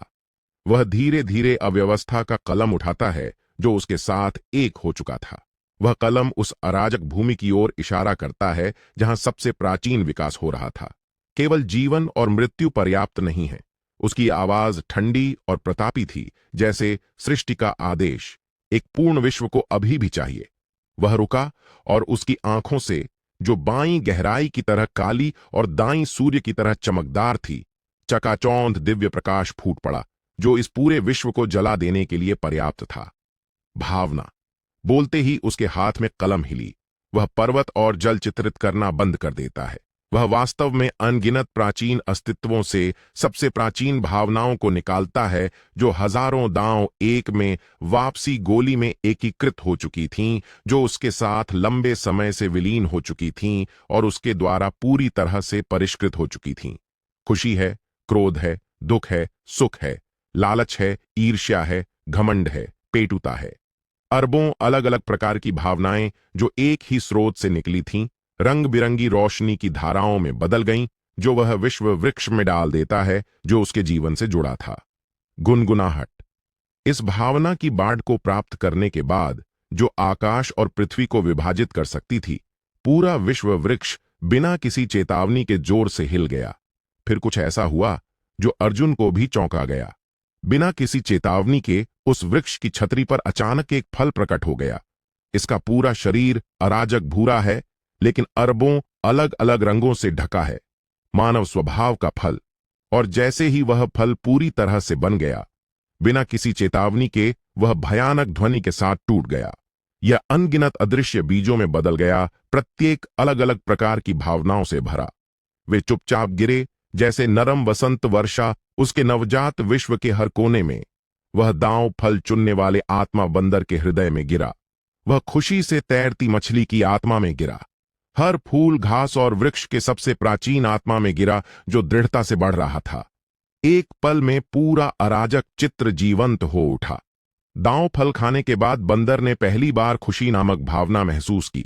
वह धीरे धीरे अव्यवस्था का कलम उठाता है जो उसके साथ एक हो चुका था। वह कलम उस अराजक भूमि की ओर इशारा करता है जहां सबसे प्राचीन विकास हो रहा था। केवल जीवन और मृत्यु पर्याप्त नहीं है। उसकी आवाज ठंडी और प्रतापी थी, जैसे सृष्टि का आदेश। एक पूर्ण विश्व को अभी भी चाहिए। वह रुका और उसकी आंखों से, जो बाईं गहराई की तरह काली और दाईं सूर्य की तरह चमकदार थी, चकाचौंध दिव्य प्रकाश फूट पड़ा, जो इस पूरे विश्व को जला देने के लिए पर्याप्त था। भावना। बोलते ही उसके हाथ में कलम हिली। वह पर्वत और जल चित्रित करना बंद कर देता है। वह वास्तव में अनगिनत प्राचीन अस्तित्वों से सबसे प्राचीन भावनाओं को निकालता है, जो हजारों दांव एक में वापसी गोली में एकीकृत हो चुकी थीं, जो उसके साथ लंबे समय से विलीन हो चुकी थीं और उसके द्वारा पूरी तरह से परिष्कृत हो चुकी थीं। खुशी है, क्रोध है, दुख है, सुख है, लालच है, ईर्ष्या है, घमंड है, पेटुता है। अरबों अलग अलग प्रकार की भावनाएं जो एक ही स्रोत से निकली थीं, रंग बिरंगी रोशनी की धाराओं में बदल गईं, जो वह विश्व वृक्ष में डाल देता है जो उसके जीवन से जुड़ा था। गुनगुनाहट। इस भावना की बाढ़ को प्राप्त करने के बाद, जो आकाश और पृथ्वी को विभाजित कर सकती थी, पूरा विश्व वृक्ष बिना किसी चेतावनी के जोर से हिल गया। फिर कुछ ऐसा हुआ जो अर्जुन को भी चौंका गया। बिना किसी चेतावनी के उस वृक्ष की छतरी पर अचानक एक फल प्रकट हो गया। इसका पूरा शरीर अराजक भूरा है, लेकिन अरबों अलग अलग रंगों से ढका है। मानव स्वभाव का फल। और जैसे ही वह फल पूरी तरह से बन गया, बिना किसी चेतावनी के वह भयानक ध्वनि के साथ टूट गया। यह अनगिनत अदृश्य बीजों में बदल गया, प्रत्येक अलग अलग प्रकार की भावनाओं से भरा। वे चुपचाप गिरे, जैसे नरम वसंत वर्षा उसके नवजात विश्व के हर कोने में। वह दांव फल चुनने वाले आत्मा बंदर के हृदय में गिरा। वह खुशी से तैरती मछली की आत्मा में गिरा। हर फूल, घास और वृक्ष के सबसे प्राचीन आत्मा में गिरा, जो दृढ़ता से बढ़ रहा था। एक पल में पूरा अराजक चित्र जीवंत हो उठा। दांव फल खाने के बाद बंदर ने पहली बार खुशी नामक भावना महसूस की।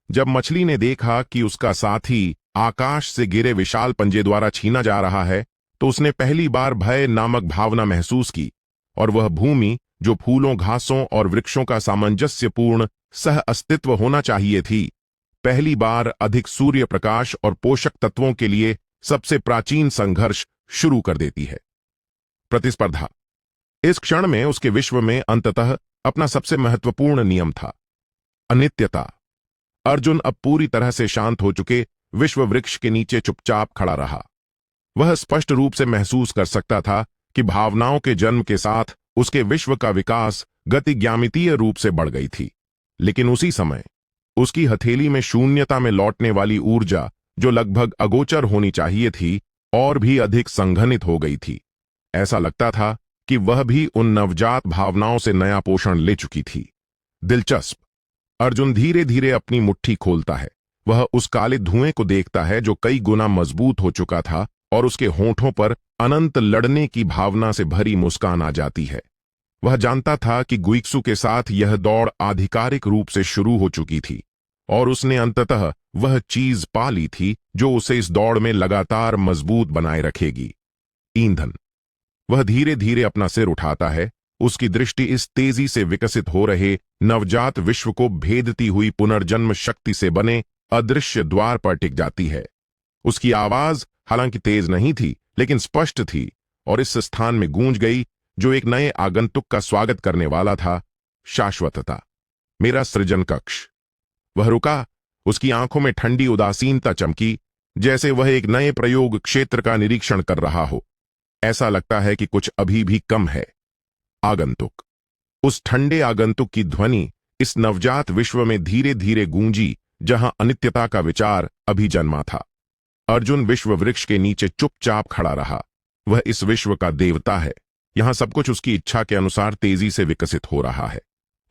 जब मछली ने देखा कि उसका साथी आकाश से गिरे विशाल पंजे द्वारा छीना जा रहा है, तो उसने पहली बार भय नामक भावना महसूस की। और वह भूमि, जो फूलों, घासों और वृक्षों का सामंजस्यपूर्ण सह अस्तित्व होना चाहिए थी, पहली बार अधिक सूर्य प्रकाश और पोषक तत्वों के लिए सबसे प्राचीन संघर्ष शुरू कर देती है। प्रतिस्पर्धा। इस क्षण में उसके विश्व में अंततः अपना सबसे महत्वपूर्ण नियम था, अनित्यता। अर्जुन अब पूरी तरह से शांत हो चुके विश्व वृक्ष के नीचे चुपचाप खड़ा रहा। वह स्पष्ट रूप से महसूस कर सकता था कि भावनाओं के जन्म के साथ उसके विश्व का विकास गति ज्यामितीय रूप से बढ़ गई थी। लेकिन उसी समय उसकी हथेली में शून्यता में लौटने वाली ऊर्जा, जो लगभग अगोचर होनी चाहिए थी, और भी अधिक संघनित हो गई थी। ऐसा लगता था कि वह भी उन नवजात भावनाओं से नया पोषण ले चुकी थी। दिलचस्प। अर्जुन धीरे धीरे अपनी मुट्ठी खोलता है। वह उस काले धुएं को देखता है जो कई गुना मजबूत हो चुका था, और उसके होठों पर अनंत लड़ने की भावना से भरी मुस्कान आ जाती है। वह जानता था कि गुइक्सु के साथ यह दौड़ आधिकारिक रूप से शुरू हो चुकी थी, और उसने अंततः वह चीज पा ली थी जो उसे इस दौड़ में लगातार मजबूत बनाए रखेगी, ईंधन। वह धीरे धीरे अपना सिर उठाता है। उसकी दृष्टि इस तेजी से विकसित हो रहे नवजात विश्व को भेदती हुई पुनर्जन्म शक्ति से बने अदृश्य द्वार पर टिक जाती है। उसकी आवाज हालांकि तेज नहीं थी, लेकिन स्पष्ट थी, और इस स्थान में गूंज गई जो एक नए आगंतुक का स्वागत करने वाला था, शाश्वतता। मेरा सृजन कक्ष। वह रुका, उसकी आंखों में ठंडी उदासीनता चमकी, जैसे वह एक नए प्रयोग क्षेत्र का निरीक्षण कर रहा हो। ऐसा लगता है कि कुछ अभी भी कम है। आगंतुक। उस ठंडे आगंतुक की ध्वनि इस नवजात विश्व में धीरे धीरे गूंजी, जहां अनित्यता का विचार अभी जन्मा था। अर्जुन विश्व वृक्ष के नीचे चुपचाप खड़ा रहा। वह इस विश्व का देवता है। यहां सब कुछ उसकी इच्छा के अनुसार तेजी से विकसित हो रहा है।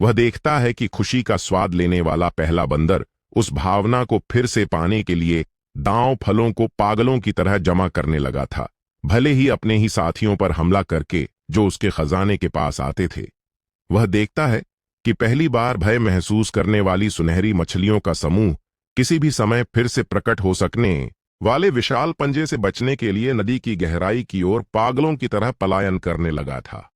वह देखता है कि खुशी का स्वाद लेने वाला पहला बंदर उस भावना को फिर से पाने के लिए दांव फलों को पागलों की तरह जमा करने लगा था, भले ही अपने ही साथियों पर हमला करके जो उसके खजाने के पास आते थे। वह देखता है कि पहली बार भय महसूस करने वाली सुनहरी मछलियों का समूह किसी भी समय फिर से प्रकट हो सकने वाले विशाल पंजे से बचने के लिए नदी की गहराई की ओर पागलों की तरह पलायन करने लगा था।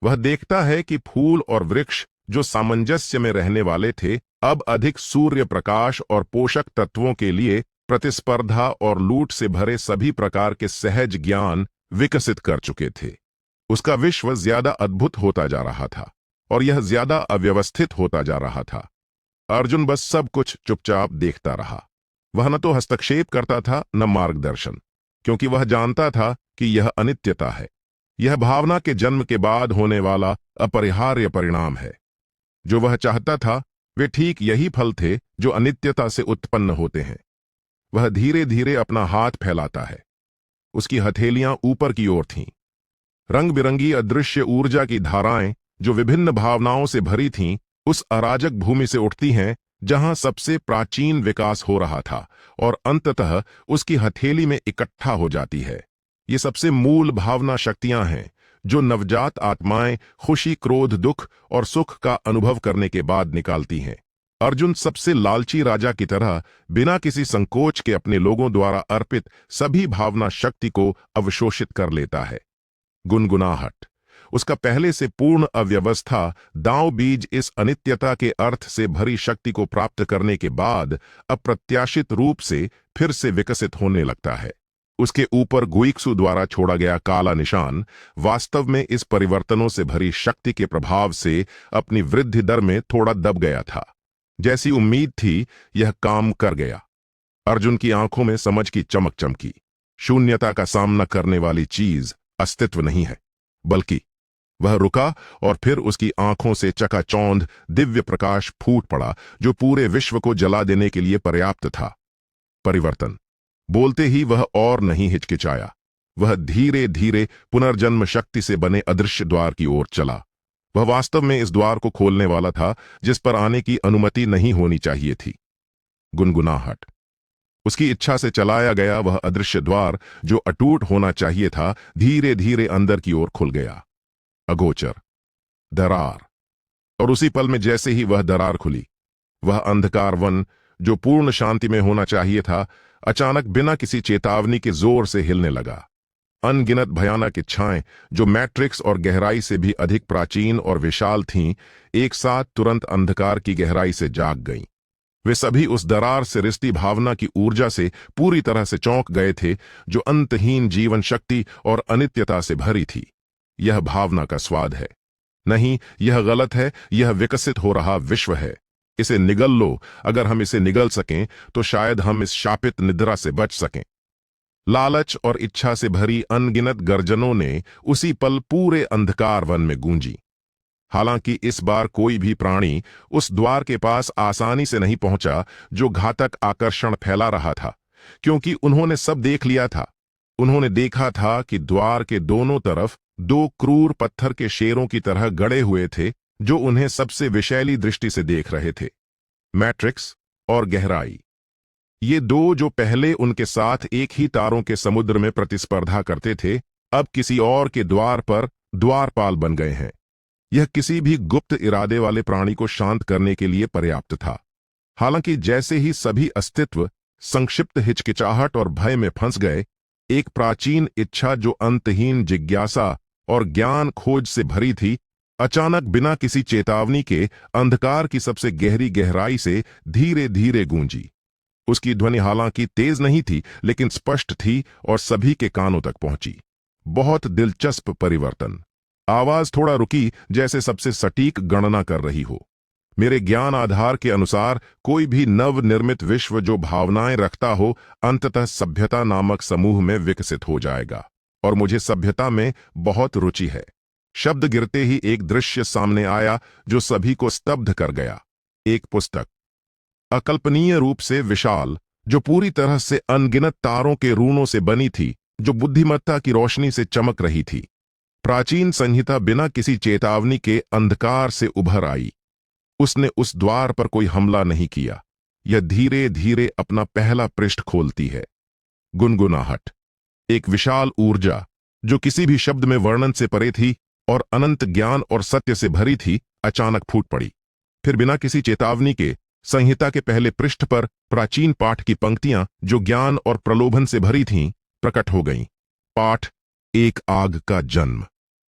वह देखता है कि फूल और वृक्ष जो सामंजस्य में रहने वाले थे, अब अधिक सूर्य प्रकाश और पोषक तत्वों के लिए प्रतिस्पर्धा और लूट से भरे सभी प्रकार के सहज ज्ञान विकसित कर चुके थे। उसका विश्व ज्यादा अद्भुत होता जा रहा था और यह ज्यादा अव्यवस्थित होता जा रहा था। अर्जुन बस सब कुछ चुपचाप देखता रहा। वह न तो हस्तक्षेप करता था न मार्गदर्शन, क्योंकि वह जानता था कि यह अनित्यता है। यह भावना के जन्म के बाद होने वाला अपरिहार्य परिणाम है। जो वह चाहता था वे ठीक यही फल थे जो अनित्यता से उत्पन्न होते हैं। वह धीरे धीरे अपना हाथ फैलाता है। उसकी हथेलियां ऊपर की ओर थीं। रंग बिरंगी अदृश्य ऊर्जा की धाराएं जो विभिन्न भावनाओं से भरी थीं, उस अराजक भूमि से उठती हैं जहां सबसे प्राचीन विकास हो रहा था और अंततः उसकी हथेली में इकट्ठा हो जाती है। ये सबसे मूल भावना शक्तियां हैं जो नवजात आत्माएं खुशी, क्रोध, दुख और सुख का अनुभव करने के बाद निकालती हैं। अर्जुन सबसे लालची राजा की तरह बिना किसी संकोच के अपने लोगों द्वारा अर्पित सभी भावना शक्ति को अवशोषित कर लेता है। गुनगुनाहट। उसका पहले से पूर्ण अव्यवस्था दांव बीज इस अनित्यता के अर्थ से भरी शक्ति को प्राप्त करने के बाद अप्रत्याशित रूप से फिर से विकसित होने लगता है। उसके ऊपर गुइक्सु द्वारा छोड़ा गया काला निशान वास्तव में इस परिवर्तनों से भरी शक्ति के प्रभाव से अपनी वृद्धि दर में थोड़ा दब गया था। जैसी उम्मीद थी, यह काम कर गया। अर्जुन की आंखों में समझ की चमक चमकी। शून्यता का सामना करने वाली चीज अस्तित्व नहीं है, बल्कि वह रुका और फिर उसकी आंखों से चकाचौंध दिव्य प्रकाश फूट पड़ा जो पूरे विश्व को जला देने के लिए पर्याप्त था। परिवर्तन। बोलते ही वह और नहीं हिचकिचाया। वह धीरे धीरे पुनर्जन्म शक्ति से बने अदृश्य द्वार की ओर चला। वह वास्तव में इस द्वार को खोलने वाला था जिस पर आने की अनुमति नहीं होनी चाहिए थी। गुनगुनाहट। उसकी इच्छा से चलाया गया वह अदृश्य द्वार जो अटूट होना चाहिए था, धीरे धीरे अंदर की ओर खुल गया। अगोचर। दरार। और उसी पल में जैसे ही वह दरार खुली, वह अंधकार वन जो पूर्ण शांति में होना चाहिए था, अचानक बिना किसी चेतावनी के जोर से हिलने लगा। अनगिनत भयानक इच्छाएं जो मैट्रिक्स और गहराई से भी अधिक प्राचीन और विशाल थीं, एक साथ तुरंत अंधकार की गहराई से जाग गईं। वे सभी उस दरार से रिश्ती भावना की ऊर्जा से पूरी तरह से चौंक गए थे जो अंतहीन जीवन शक्ति और अनित्यता से भरी थी। यह भावना का स्वाद है। नहीं, यह गलत है। यह विकसित हो रहा विश्व है। इसे निगल लो। अगर हम इसे निगल सकें तो शायद हम इस शापित निद्रा से बच सकें। लालच और इच्छा से भरी अनगिनत गर्जनों ने उसी पल पूरे अंधकार वन में गूंजी। हालांकि इस बार कोई भी प्राणी उस द्वार के पास आसानी से नहीं पहुंचा जो घातक आकर्षण फैला रहा था, क्योंकि उन्होंने सब देख लिया था। उन्होंने देखा था कि द्वार के दोनों तरफ दो क्रूर पत्थर के शेरों की तरह गड़े हुए थे जो उन्हें सबसे विषैली दृष्टि से देख रहे थे। मैट्रिक्स और गहराई। ये दो जो पहले उनके साथ एक ही तारों के समुद्र में प्रतिस्पर्धा करते थे, अब किसी और के द्वार पर द्वारपाल बन गए हैं। यह किसी भी गुप्त इरादे वाले प्राणी को शांत करने के लिए पर्याप्त था। हालांकि जैसे ही सभी अस्तित्व संक्षिप्त हिचकिचाहट और भय में फंस गए, एक प्राचीन इच्छा जो अंतहीन जिज्ञासा और ज्ञान खोज से भरी थी, अचानक बिना किसी चेतावनी के अंधकार की सबसे गहरी गहराई से धीरे धीरे गूंजी। उसकी ध्वनि हालांकि तेज नहीं थी, लेकिन स्पष्ट थी और सभी के कानों तक पहुंची। बहुत दिलचस्प परिवर्तन। आवाज थोड़ा रुकी, जैसे सबसे सटीक गणना कर रही हो। मेरे ज्ञान आधार के अनुसार कोई भी नवनिर्मित विश्व जो भावनाएं रखता हो अंततः सभ्यता नामक समूह में विकसित हो जाएगा, और मुझे सभ्यता में बहुत रुचि है। शब्द गिरते ही एक दृश्य सामने आया जो सभी को स्तब्ध कर गया। एक पुस्तक, अकल्पनीय रूप से विशाल, जो पूरी तरह से अनगिनत तारों के रूणों से बनी थी, जो बुद्धिमत्ता की रोशनी से चमक रही थी। प्राचीन संहिता बिना किसी चेतावनी के अंधकार से उभर आई। उसने उस द्वार पर कोई हमला नहीं किया। यह धीरे धीरे अपना पहला पृष्ठ खोलती है। गुनगुनाहट, एक विशाल ऊर्जा जो किसी भी शब्द में वर्णन से परे थी और अनंत ज्ञान और सत्य से भरी थी, अचानक फूट पड़ी। फिर बिना किसी चेतावनी के संहिता के पहले पृष्ठ पर प्राचीन पाठ की पंक्तियां जो ज्ञान और प्रलोभन से भरी थीं, प्रकट हो गईं। पाठ, एक आग का जन्म।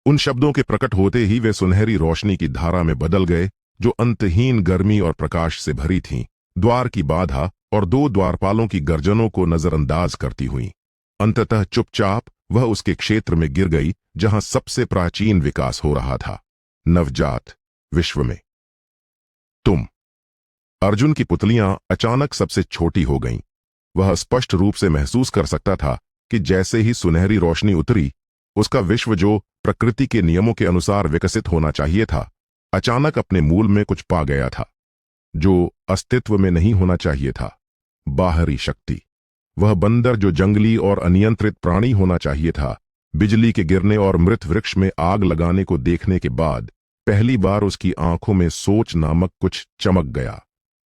उन शब्दों के प्रकट होते ही वे सुनहरी रोशनी की धारा में बदल गए जो अंतहीन गर्मी और प्रकाश से भरी थीं, द्वार की बाधा और दो द्वारपालों की गर्जनों को नजरअंदाज करती हुई। अंततः चुपचाप वह उसके क्षेत्र में गिर गई जहां सबसे प्राचीन विकास हो रहा था, नवजात विश्व में। तुम। अर्जुन की पुतलियां अचानक सबसे छोटी हो गईं। वह स्पष्ट रूप से महसूस कर सकता था कि जैसे ही सुनहरी रोशनी उतरी, उसका विश्व जो प्रकृति के नियमों के अनुसार विकसित होना चाहिए था, अचानक अपने मूल में कुछ पा गया था जो अस्तित्व में नहीं होना चाहिए था। बाहरी शक्ति। वह बंदर जो जंगली और अनियंत्रित प्राणी होना चाहिए था, बिजली के गिरने और मृत वृक्ष में आग लगाने को देखने के बाद पहली बार उसकी आंखों में सोच नामक कुछ चमक गया।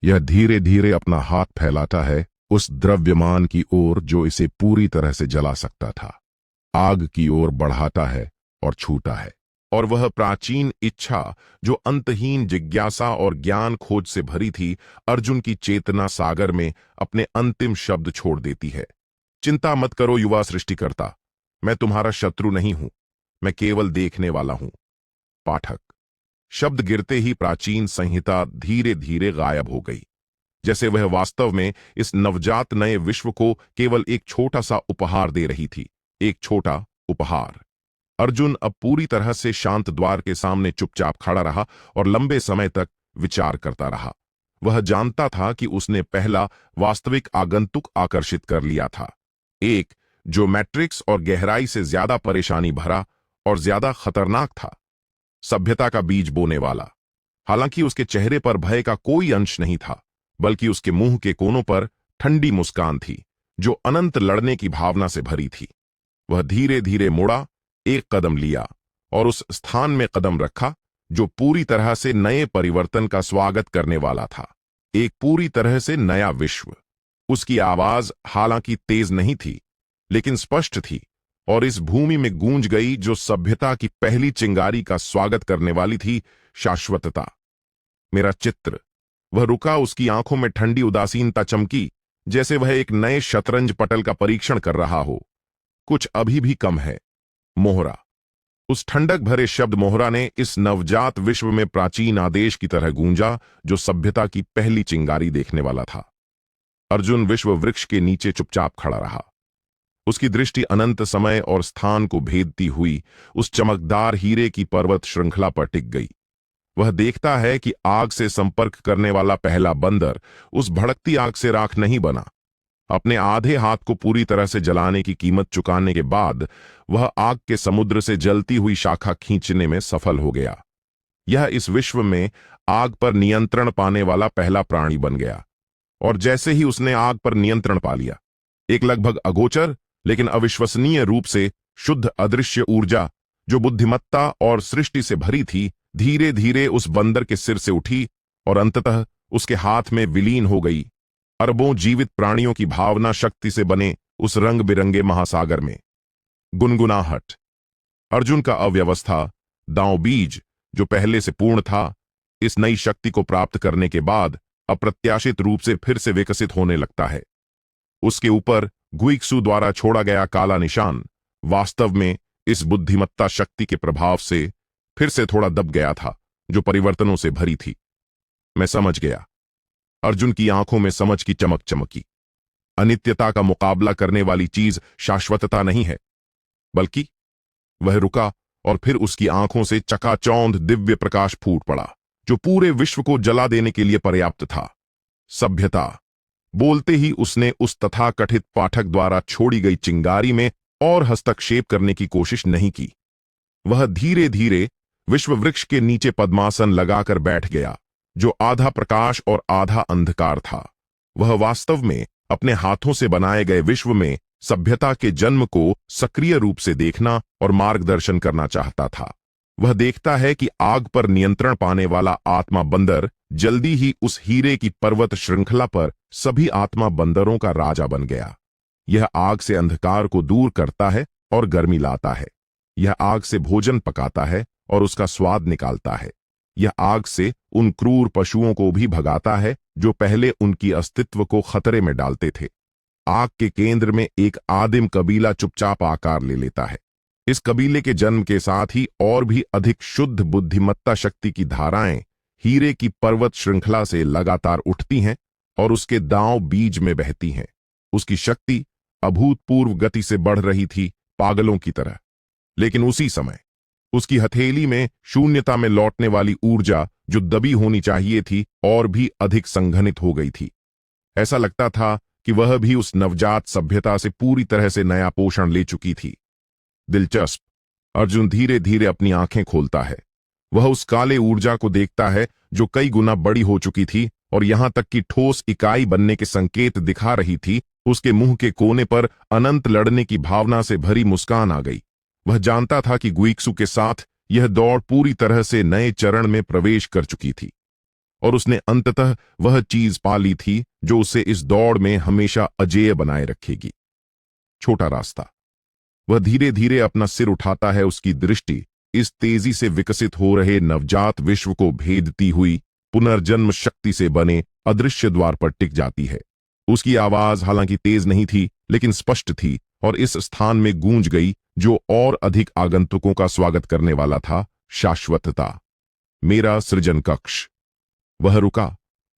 यह धीरे धीरे अपना हाथ फैलाता है उस द्रव्यमान की ओर जो इसे पूरी तरह से जला सकता था। आग की ओर बढ़ाता है और छूता है, और वह प्राचीन इच्छा जो अंतहीन जिज्ञासा और ज्ञान खोज से भरी थी, अर्जुन की चेतना सागर में अपने अंतिम शब्द छोड़ देती है। चिंता मत करो युवा सृष्टिकर्ता, मैं तुम्हारा शत्रु नहीं हूं, मैं केवल देखने वाला हूं। पाठक। शब्द गिरते ही प्राचीन संहिता धीरे धीरे गायब हो गई, जैसे वह वास्तव में इस नवजात नए विश्व को केवल एक छोटा सा उपहार दे रही थी। एक छोटा उपहार। अर्जुन अब पूरी तरह से शांत द्वार के सामने चुपचाप खड़ा रहा और लंबे समय तक विचार करता रहा। वह जानता था कि उसने पहला वास्तविक आगंतुक आकर्षित कर लिया था, एक जो मैट्रिक्स और गहराई से ज्यादा परेशानी भरा और ज्यादा खतरनाक था। सभ्यता का बीज बोने वाला। हालांकि उसके चेहरे पर भय का कोई अंश नहीं था, बल्कि उसके मुंह के कोनों पर ठंडी मुस्कान थी जो अनंत लड़ने की भावना से भरी थी। वह धीरे धीरे मुड़ा, एक कदम लिया और उस स्थान में कदम रखा जो पूरी तरह से नए परिवर्तन का स्वागत करने वाला था। एक पूरी तरह से नया विश्व। उसकी आवाज हालांकि तेज नहीं थी, लेकिन स्पष्ट थी और इस भूमि में गूंज गई जो सभ्यता की पहली चिंगारी का स्वागत करने वाली थी, शाश्वतता। मेरा चित्र। वह रुका, उसकी आंखों में ठंडी उदासीनता चमकी, जैसे वह एक नए शतरंज पटल का परीक्षण कर रहा हो। कुछ अभी भी कम है। मोहरा। उस ठंडक भरे शब्द मोहरा ने इस नवजात विश्व में प्राचीन आदेश की तरह गूंजा जो सभ्यता की पहली चिंगारी देखने वाला था। अर्जुन विश्व वृक्ष के नीचे चुपचाप खड़ा रहा। उसकी दृष्टि अनंत समय और स्थान को भेदती हुई उस चमकदार हीरे की पर्वत श्रृंखला पर टिक गई। वह देखता है कि आग से संपर्क करने वाला पहला बंदर उस भड़कती आग से राख नहीं बना। अपने आधे हाथ को पूरी तरह से जलाने की कीमत चुकाने के बाद वह आग के समुद्र से जलती हुई शाखा खींचने में सफल हो गया। यह इस विश्व में आग पर नियंत्रण पाने वाला पहला प्राणी बन गया। और जैसे ही उसने आग पर नियंत्रण पा लिया, एक लगभग अगोचर लेकिन अविश्वसनीय रूप से शुद्ध अदृश्य ऊर्जा जो बुद्धिमत्ता और सृष्टि से भरी थी, धीरे धीरे उस बंदर के सिर से उठी और अंततः उसके हाथ में विलीन हो गई, अरबों जीवित प्राणियों की भावना शक्ति से बने उस रंग बिरंगे महासागर में। गुनगुनाहट। अर्जुन का अव्यवस्था दांव बीज जो पहले से पूर्ण था, इस नई शक्ति को प्राप्त करने के बाद अप्रत्याशित रूप से फिर से विकसित होने लगता है। उसके ऊपर गुइक्सू द्वारा छोड़ा गया काला निशान वास्तव में इस बुद्धिमत्ता शक्ति के प्रभाव से फिर से थोड़ा दब गया था जो परिवर्तनों से भरी थी। मैं समझ गया। अर्जुन की आंखों में समझ की चमक चमकी। अनित्यता का मुकाबला करने वाली चीज शाश्वतता नहीं है। बल्कि वह रुका और फिर उसकी आंखों से चकाचौंध दिव्य प्रकाश फूट पड़ा जो पूरे विश्व को जला देने के लिए पर्याप्त था। सभ्यता बोलते ही उसने उस तथाकथित पाठक द्वारा छोड़ी गई चिंगारी में और हस्तक्षेप करने की कोशिश नहीं की। वह धीरे धीरे विश्व वृक्ष के नीचे पद्मासन लगाकर बैठ गया, जो आधा प्रकाश और आधा अंधकार था। वह वास्तव में अपने हाथों से बनाए गए विश्व में सभ्यता के जन्म को सक्रिय रूप से देखना और मार्गदर्शन करना चाहता था। वह देखता है कि आग पर नियंत्रण पाने वाला आत्मा बंदर जल्दी ही उस हीरे की पर्वत श्रृंखला पर सभी आत्मा बंदरों का राजा बन गया। यह आग से अंधकार को दूर करता है और गर्मी लाता है। यह आग से भोजन पकाता है और उसका स्वाद निकालता है। यह आग से उन क्रूर पशुओं को भी भगाता है जो पहले उनकी अस्तित्व को खतरे में डालते थे। आग के केंद्र में एक आदिम कबीला चुपचाप आकार ले लेता है। इस कबीले के जन्म के साथ ही और भी अधिक शुद्ध बुद्धिमत्ता शक्ति की धाराएं हीरे की पर्वत श्रृंखला से लगातार उठती हैं और उसके दांव बीज में बहती हैं। उसकी शक्ति अभूतपूर्व गति से बढ़ रही थी, पागलों की तरह। लेकिन उसी समय उसकी हथेली में शून्यता में लौटने वाली ऊर्जा जो दबी होनी चाहिए थी और भी अधिक संघनित हो गई थी। ऐसा लगता था कि वह भी उस नवजात सभ्यता से पूरी तरह से नया पोषण ले चुकी थी। दिलचस्प, अर्जुन धीरे धीरे अपनी आंखें खोलता है। वह उस काले ऊर्जा को देखता है जो कई गुना बड़ी हो चुकी थी और यहां तक कि ठोस इकाई बनने के संकेत दिखा रही थी। उसके मुंह के कोने पर अनंत लड़ने की भावना से भरी मुस्कान आ गई। वह जानता था कि गुइक्सू के साथ यह दौड़ पूरी तरह से नए चरण में प्रवेश कर चुकी थी और उसने अंततः वह चीज पा ली थी जो उसे इस दौड़ में हमेशा अजेय बनाए रखेगी। छोटा रास्ता। वह धीरे धीरे अपना सिर उठाता है। उसकी दृष्टि इस तेजी से विकसित हो रहे नवजात विश्व को भेदती हुई पुनर्जन्म शक्ति से बने अदृश्य द्वार पर टिक जाती है। उसकी आवाज हालांकि तेज नहीं थी, लेकिन स्पष्ट थी और इस स्थान में गूंज गई जो और अधिक आगंतुकों का स्वागत करने वाला था। शाश्वतता, मेरा सृजन कक्ष। वह रुका।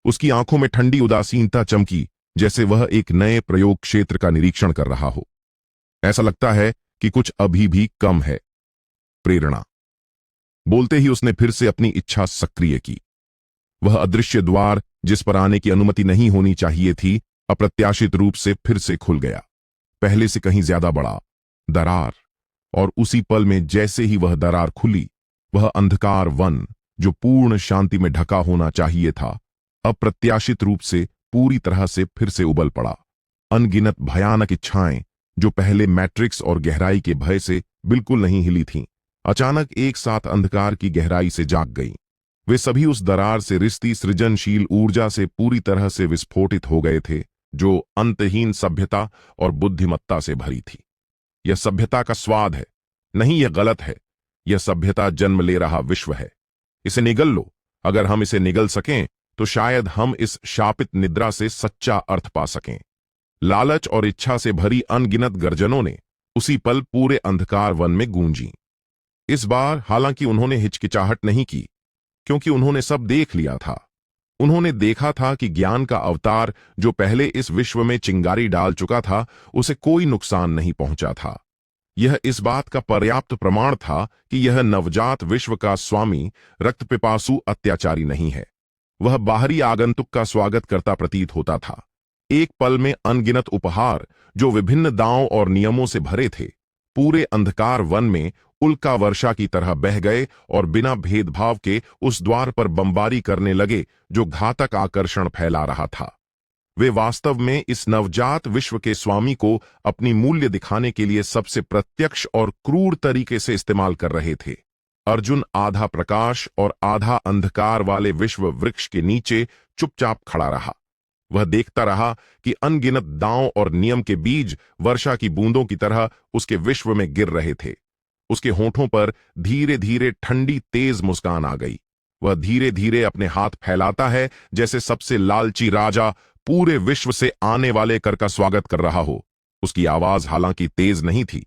उसकी आंखों में ठंडी उदासीनता चमकी, जैसे वह एक नए प्रयोग क्षेत्र का निरीक्षण कर रहा हो। ऐसा लगता है कि कुछ अभी भी कम है। प्रेरणा। बोलते ही उसने फिर से अपनी इच्छा सक्रिय की। वह अदृश्य द्वार जिस पर आने की अनुमति नहीं होनी चाहिए थी, अप्रत्याशित रूप से फिर से खुल गया, पहले से कहीं ज्यादा बड़ा। दरार। और उसी पल में जैसे ही वह दरार खुली, वह अंधकार वन जो पूर्ण शांति में ढका होना चाहिए था, अप्रत्याशित रूप से पूरी तरह से फिर से उबल पड़ा। अनगिनत भयानक इच्छाएं जो पहले मैट्रिक्स और गहराई के भय से बिल्कुल नहीं हिली थीं, अचानक एक साथ अंधकार की गहराई से जाग गईं। वे सभी उस दरार से रिश्ती सृजनशील ऊर्जा से पूरी तरह से विस्फोटित हो गए थे, जो अंतहीन सभ्यता और बुद्धिमत्ता से भरी थी। यह सभ्यता का स्वाद है, नहीं यह गलत है। यह सभ्यता जन्म ले रहा विश्व है। इसे निगल लो। अगर हम इसे निगल सकें तो शायद हम इस शापित निद्रा से सच्चा अर्थ पा सकें। लालच और इच्छा से भरी अनगिनत गर्जनों ने उसी पल पूरे अंधकार वन में गूंजी। इस बार हालांकि उन्होंने हिचकिचाहट नहीं की, क्योंकि उन्होंने सब देख लिया था। उन्होंने देखा था कि ज्ञान का अवतार जो पहले इस विश्व में चिंगारी डाल चुका था, उसे कोई नुकसान नहीं पहुंचा था। यह इस बात का पर्याप्त प्रमाण था कि यह नवजात विश्व का स्वामी रक्तपिपासु अत्याचारी नहीं है। वह बाहरी आगंतुक का स्वागत करता प्रतीत होता था। एक पल में अनगिनत उपहार जो विभिन्न दांव और नियमों से भरे थे, पूरे अंधकार वन में उल्का वर्षा की तरह बह गए और बिना भेदभाव के उस द्वार पर बमबारी करने लगे जो घातक आकर्षण फैला रहा था। वे वास्तव में इस नवजात विश्व के स्वामी को अपनी मूल्य दिखाने के लिए सबसे प्रत्यक्ष और क्रूर तरीके से इस्तेमाल कर रहे थे। अर्जुन आधा प्रकाश और आधा अंधकार वाले विश्व वृक्ष के नीचे चुपचाप खड़ा रहा। वह देखता रहा कि अनगिनत दांव और नियम के बीज वर्षा की बूंदों की तरह उसके विश्व में गिर रहे थे। उसके होठों पर धीरे धीरे ठंडी तेज मुस्कान आ गई। वह धीरे धीरे अपने हाथ फैलाता है, जैसे सबसे लालची राजा पूरे विश्व से आने वाले कर का स्वागत कर रहा हो। उसकी आवाज हालांकि तेज नहीं थी,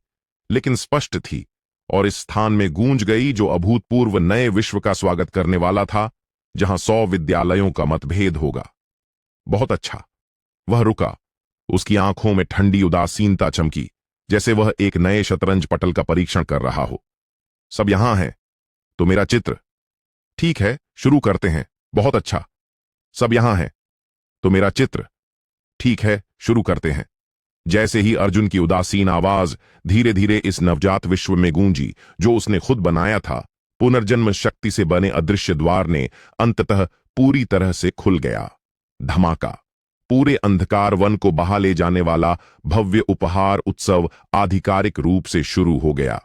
लेकिन स्पष्ट थी और इस स्थान में गूंज गई जो अभूतपूर्व नए विश्व का स्वागत करने वाला था, जहां 100 विद्यालयों का मतभेद होगा। बहुत अच्छा। वह रुका। उसकी आंखों में ठंडी उदासीनता चमकी, जैसे वह एक नए शतरंज पटल का परीक्षण कर रहा हो। सब यहां है तो मेरा चित्र ठीक है, शुरू करते हैं। बहुत अच्छा, सब यहां है। तो मेरा चित्र। ठीक है, शुरू करते हैं। जैसे ही अर्जुन की उदासीन आवाज धीरे धीरे इस नवजात विश्व में गूंजी जो उसने खुद बनाया था, पुनर्जन्म शक्ति से बने अदृश्य द्वार ने अंततः पूरी तरह से खुल गया। धमाका। पूरे अंधकार वन को बहा ले जाने वाला भव्य उपहार उत्सव आधिकारिक रूप से शुरू हो गया।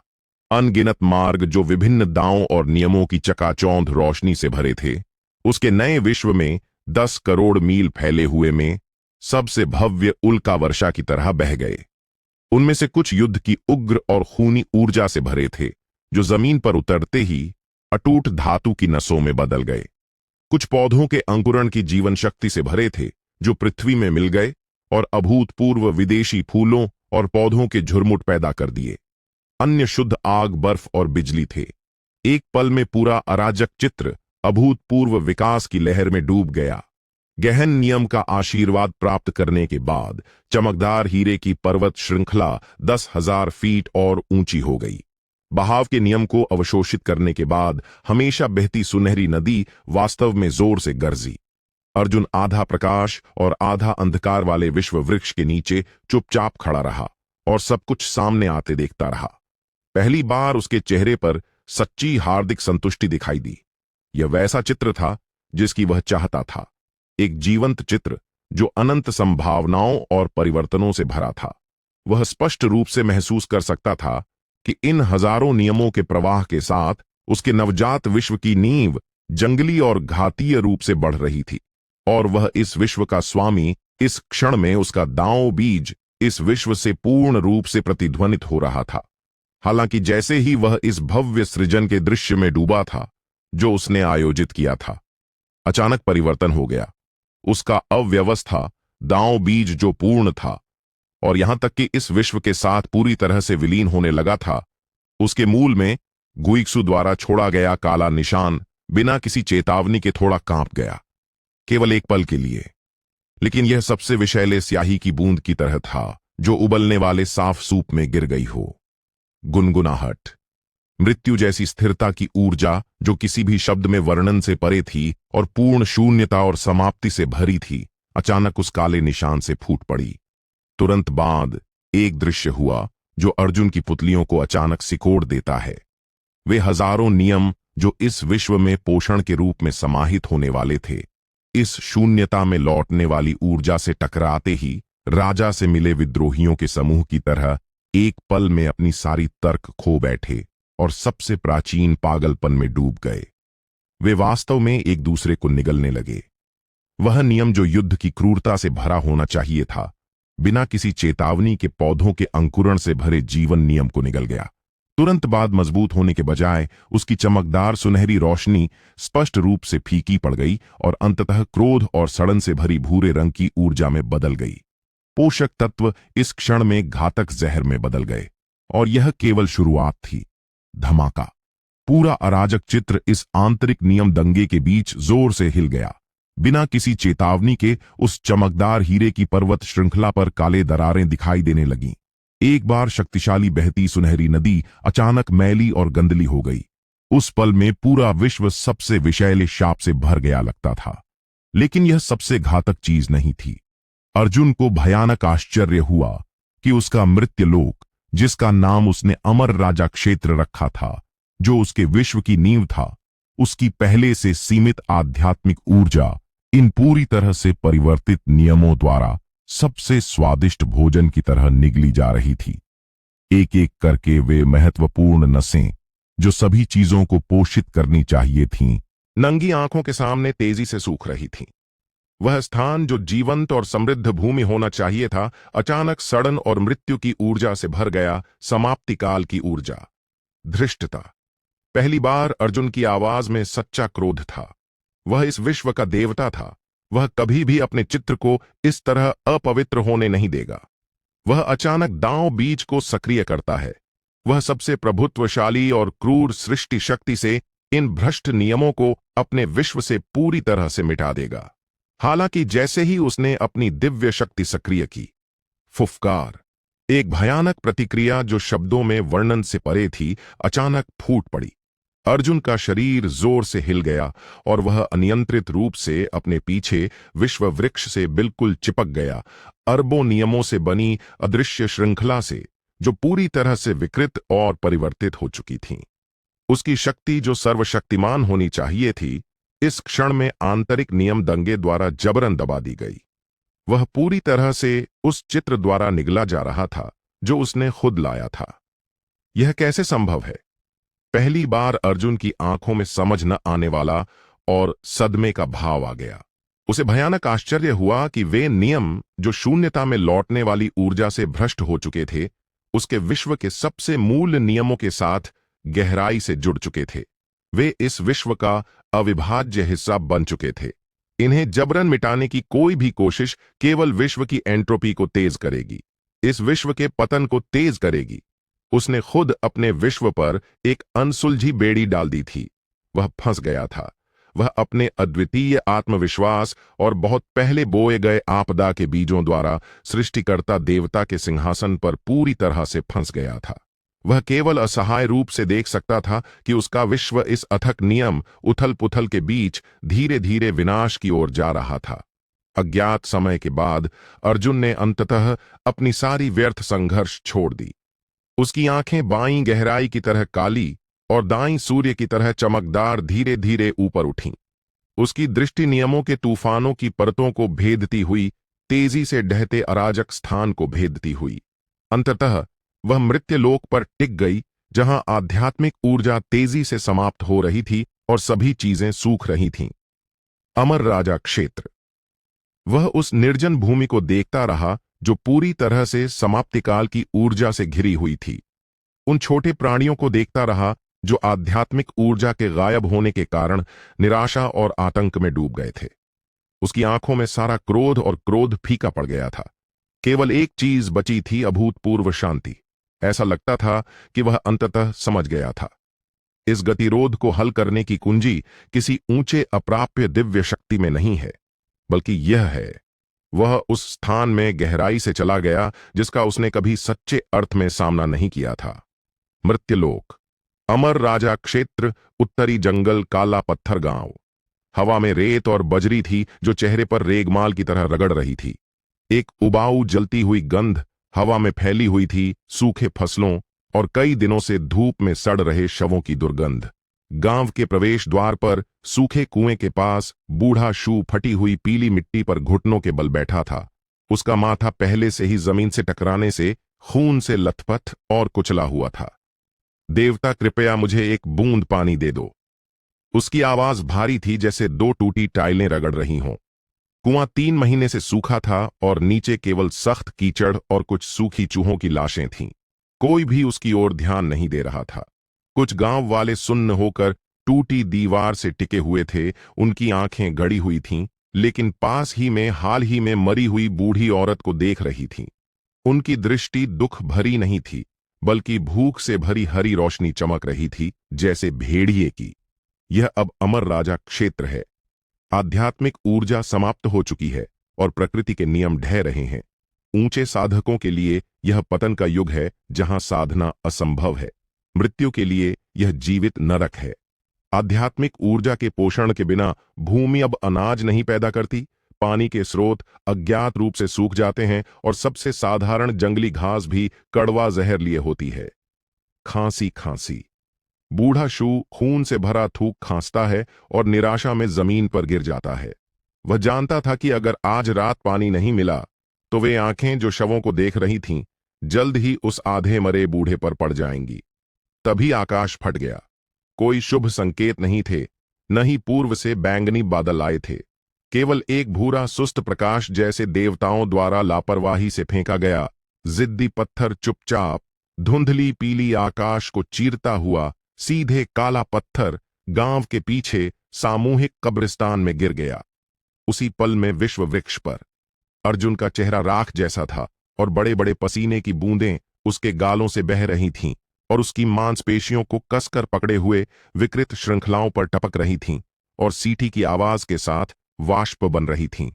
अनगिनत मार्ग जो विभिन्न दांवों और नियमों की चकाचौंध रोशनी से भरे थे, उसके नए विश्व में 10 करोड़ मील फैले हुए में सबसे भव्य उल्का वर्षा की तरह बह गए। उनमें से कुछ युद्ध की उग्र और खूनी ऊर्जा से भरे थे जो जमीन पर उतरते ही अटूट धातु की नसों में बदल गए। कुछ पौधों के अंकुरण की जीवन शक्ति से भरे थे जो पृथ्वी में मिल गए और अभूतपूर्व विदेशी फूलों और पौधों के झुरमुट पैदा कर दिए। अन्य शुद्ध आग, बर्फ और बिजली थे। एक पल में पूरा अराजक चित्र अभूतपूर्व विकास की लहर में डूब गया। गहन नियम का आशीर्वाद प्राप्त करने के बाद चमकदार हीरे की पर्वत श्रृंखला 10,000 फीट और ऊंची हो गई। बहाव के नियम को अवशोषित करने के बाद हमेशा बहती सुनहरी नदी वास्तव में जोर से गरजी। अर्जुन आधा प्रकाश और आधा अंधकार वाले विश्व वृक्ष के नीचे चुपचाप खड़ा रहा और सब कुछ सामने आते देखता रहा। पहली बार उसके चेहरे पर सच्ची हार्दिक संतुष्टि दिखाई दी। यह वैसा चित्र था जिसकी वह चाहता था, एक जीवंत चित्र जो अनंत संभावनाओं और परिवर्तनों से भरा था। वह स्पष्ट रूप से महसूस कर सकता था कि इन हजारों नियमों के प्रवाह के साथ उसके नवजात विश्व की नींव जंगली और घातीय रूप से बढ़ रही थी, और वह इस विश्व का स्वामी इस क्षण में उसका दांव बीज इस विश्व से पूर्ण रूप से प्रतिध्वनित हो रहा था। हालांकि जैसे ही वह इस भव्य सृजन के दृश्य में डूबा था जो उसने आयोजित किया था, अचानक परिवर्तन हो गया। उसका अव्यवस्था दांव बीज जो पूर्ण था और यहां तक कि इस विश्व के साथ पूरी तरह से विलीन होने लगा था, उसके मूल में गुइक्सु द्वारा छोड़ा गया काला निशान बिना किसी चेतावनी के थोड़ा कांप गया, केवल एक पल के लिए। लेकिन यह सबसे विषैले स्याही की बूंद की तरह था जो उबलने वाले साफ सूप में गिर गई हो। गुनगुनाहट। मृत्यु जैसी स्थिरता की ऊर्जा जो किसी भी शब्द में वर्णन से परे थी और पूर्ण शून्यता और समाप्ति से भरी थी, अचानक उस काले निशान से फूट पड़ी। तुरंत बाद एक दृश्य हुआ जो अर्जुन की पुतलियों को अचानक सिकोड़ देता है। वे हजारों नियम जो इस विश्व में पोषण के रूप में समाहित होने वाले थे, इस शून्यता में लौटने वाली ऊर्जा से टकराते ही राजा से मिले विद्रोहियों के समूह की तरह एक पल में अपनी सारी तर्क खो बैठे और सबसे प्राचीन पागलपन में डूब गए। वे वास्तव में एक दूसरे को निगलने लगे। वह नियम जो युद्ध की क्रूरता से भरा होना चाहिए था, बिना किसी चेतावनी के पौधों के अंकुरण से भरे जीवन नियम को निगल गया। तुरंत बाद मजबूत होने के बजाय उसकी चमकदार सुनहरी रोशनी स्पष्ट रूप से फीकी पड़ गई और अंततः क्रोध और सड़न से भरी भूरे रंग की ऊर्जा में बदल गई। पोषक तत्व इस क्षण में घातक जहर में बदल गए, और यह केवल शुरुआत थी। धमाका। पूरा अराजक चित्र इस आंतरिक नियम दंगे के बीच जोर से हिल गया। बिना किसी चेतावनी के उस चमकदार हीरे की पर्वत श्रृंखला पर काले दरारें दिखाई देने लगीं। एक बार शक्तिशाली बहती सुनहरी नदी अचानक मैली और गंदली हो गई। उस पल में पूरा विश्व सबसे विषैले शाप से भर गया लगता था। लेकिन यह सबसे घातक चीज नहीं थी। अर्जुन को भयानक आश्चर्य हुआ कि उसका मृत्युलोक, जिसका नाम उसने अमर राजा क्षेत्र रखा था, जो उसके विश्व की नींव था, उसकी पहले से सीमित आध्यात्मिक ऊर्जा इन पूरी तरह से परिवर्तित नियमों द्वारा सबसे स्वादिष्ट भोजन की तरह निगली जा रही थी। एक एक करके वे महत्वपूर्ण नसें जो सभी चीजों को पोषित करनी चाहिए थीं, नंगी आंखों के सामने तेजी से सूख रही थीं। वह स्थान जो जीवंत और समृद्ध भूमि होना चाहिए था, अचानक सड़न और मृत्यु की ऊर्जा से भर गया, समाप्ति काल की ऊर्जा। धृष्टता। पहली बार अर्जुन की आवाज में सच्चा क्रोध था। वह इस विश्व का देवता था। वह कभी भी अपने चित्र को इस तरह अपवित्र होने नहीं देगा। वह अचानक दांव बीज को सक्रिय करता है। वह सबसे प्रभुत्वशाली और क्रूर सृष्टि शक्ति से इन भ्रष्ट नियमों को अपने विश्व से पूरी तरह से मिटा देगा। हालांकि जैसे ही उसने अपनी दिव्य शक्ति सक्रिय की, फुफकार, एक भयानक प्रतिक्रिया जो शब्दों में वर्णन से परे थी, अचानक फूट पड़ी। अर्जुन का शरीर जोर से हिल गया और वह अनियंत्रित रूप से अपने पीछे विश्व वृक्ष से बिल्कुल चिपक गया, अरबों नियमों से बनी अदृश्य श्रृंखला से, जो पूरी तरह से विकृत और परिवर्तित हो चुकी थी। उसकी शक्ति, जो सर्वशक्तिमान होनी चाहिए थी, इस क्षण में आंतरिक नियम दंगे द्वारा जबरन दबा दी गई। वह पूरी तरह से उस चित्र द्वारा निगला जा रहा था जो उसने खुद लाया था। यह कैसे संभव है? पहली बार अर्जुन की आंखों में समझ न आने वाला और सदमे का भाव आ गया। उसे भयानक आश्चर्य हुआ कि वे नियम जो शून्यता में लौटने वाली ऊर्जा से भ्रष्ट हो चुके थे, उसके विश्व के सबसे मूल नियमों के साथ गहराई से जुड़ चुके थे। वे इस विश्व का अविभाज्य हिस्सा बन चुके थे। इन्हें जबरन मिटाने की कोई भी कोशिश केवल विश्व की एंट्रोपी को तेज करेगी, इस विश्व के पतन को तेज करेगी। उसने खुद अपने विश्व पर एक अनसुलझी बेड़ी डाल दी थी। वह फंस गया था। वह अपने अद्वितीय आत्मविश्वास और बहुत पहले बोए गए आपदा के बीजों द्वारा सृष्टिकर्ता देवता के सिंहासन पर पूरी तरह से फंस गया था। वह केवल असहाय रूप से देख सकता था कि उसका विश्व इस अथक नियम उथल पुथल के बीच धीरे धीरे विनाश की ओर जा रहा था। अज्ञात समय के बाद अर्जुन ने अंततः अपनी सारी व्यर्थ संघर्ष छोड़ दी। उसकी आंखें बाईं गहराई की तरह काली और दाईं सूर्य की तरह चमकदार धीरे धीरे ऊपर उठीं। उसकी दृष्टि नियमों के तूफानों की परतों को भेदती हुई तेजी से ढहते अराजक स्थान को भेदती हुई। अंततः वह मृत्युलोक पर टिक गई, जहां आध्यात्मिक ऊर्जा तेजी से समाप्त हो रही थी और सभी चीजें सूख रही थीं। अमर राजा क्षेत्र। वह उस निर्जन भूमि को देखता रहा जो पूरी तरह से समाप्तिकाल की ऊर्जा से घिरी हुई थी। उन छोटे प्राणियों को देखता रहा जो आध्यात्मिक ऊर्जा के गायब होने के कारण निराशा और आतंक में डूब गए थे। उसकी आंखों में सारा क्रोध और क्रोध फीका पड़ गया था। केवल एक चीज बची थी, अभूतपूर्व शांति। ऐसा लगता था कि वह अंततः समझ गया था। इस गतिरोध को हल करने की कुंजी किसी ऊंचे अप्राप्य दिव्य शक्ति में नहीं है, बल्कि यह है। वह उस स्थान में गहराई से चला गया जिसका उसने कभी सच्चे अर्थ में सामना नहीं किया था। मृत्युलोक। अमर राजा क्षेत्र। उत्तरी जंगल। काला पत्थर गांव। हवा में रेत और बजरी थी जो चेहरे पर रेगमाल की तरह रगड़ रही थी। एक उबाऊ जलती हुई गंध हवा में फैली हुई थी, सूखे फसलों और कई दिनों से धूप में सड़ रहे शवों की दुर्गंध। गांव के प्रवेश द्वार पर सूखे कुएं के पास बूढ़ा शू फटी हुई पीली मिट्टी पर घुटनों के बल बैठा था। उसका माथा पहले से ही जमीन से टकराने से खून से लथपथ और कुचला हुआ था। देवता, कृपया मुझे एक बूंद पानी दे दो। उसकी आवाज भारी थी जैसे दो टूटी टाइलें रगड़ रही हों। कुआं 3 महीने से सूखा था और नीचे केवल सख्त कीचड़ और कुछ सूखी चूहों की लाशें थीं। कोई भी उसकी ओर ध्यान नहीं दे रहा था। कुछ गांव वाले सुन्न होकर टूटी दीवार से टिके हुए थे। उनकी आंखें गड़ी हुई थीं, लेकिन पास ही में हाल ही में मरी हुई बूढ़ी औरत को देख रही थीं। उनकी दृष्टि दुख भरी नहीं थी, बल्कि भूख से भरी हरी रोशनी चमक रही थी, जैसे भेड़िए की। यह अब अमर राजा क्षेत्र है। आध्यात्मिक ऊर्जा समाप्त हो चुकी है और प्रकृति के नियम ढह रहे हैं। ऊंचे साधकों के लिए यह पतन का युग है, जहां साधना असंभव है। मृत्यु के लिए यह जीवित नरक है। आध्यात्मिक ऊर्जा के पोषण के बिना भूमि अब अनाज नहीं पैदा करती। पानी के स्रोत अज्ञात रूप से सूख जाते हैं और सबसे साधारण जंगली घास भी कड़वा जहर लिए होती है। खांसी खांसी। बूढ़ा शू खून से भरा थूक खांसता है और निराशा में जमीन पर गिर जाता है। वह जानता था कि अगर आज रात पानी नहीं मिला तो वे आंखें जो शवों को देख रही थीं जल्द ही उस आधे मरे बूढ़े पर पड़ जाएंगी। तभी आकाश फट गया। कोई शुभ संकेत नहीं थे, न ही पूर्व से बैंगनी बादल आए थे। केवल एक भूरा सुस्त प्रकाश, जैसे देवताओं द्वारा लापरवाही से फेंका गया जिद्दी पत्थर चुपचाप धुंधली पीली आकाश को चीरता हुआ सीधे काला पत्थर गांव के पीछे सामूहिक कब्रिस्तान में गिर गया। उसी पल में विश्व वृक्ष पर अर्जुन का चेहरा राख जैसा था और बड़े बड़े पसीने की बूंदें उसके गालों से बह रही थीं और उसकी मांसपेशियों को कसकर पकड़े हुए विकृत श्रृंखलाओं पर टपक रही थीं और सीटी की आवाज के साथ वाष्प बन रही थीं।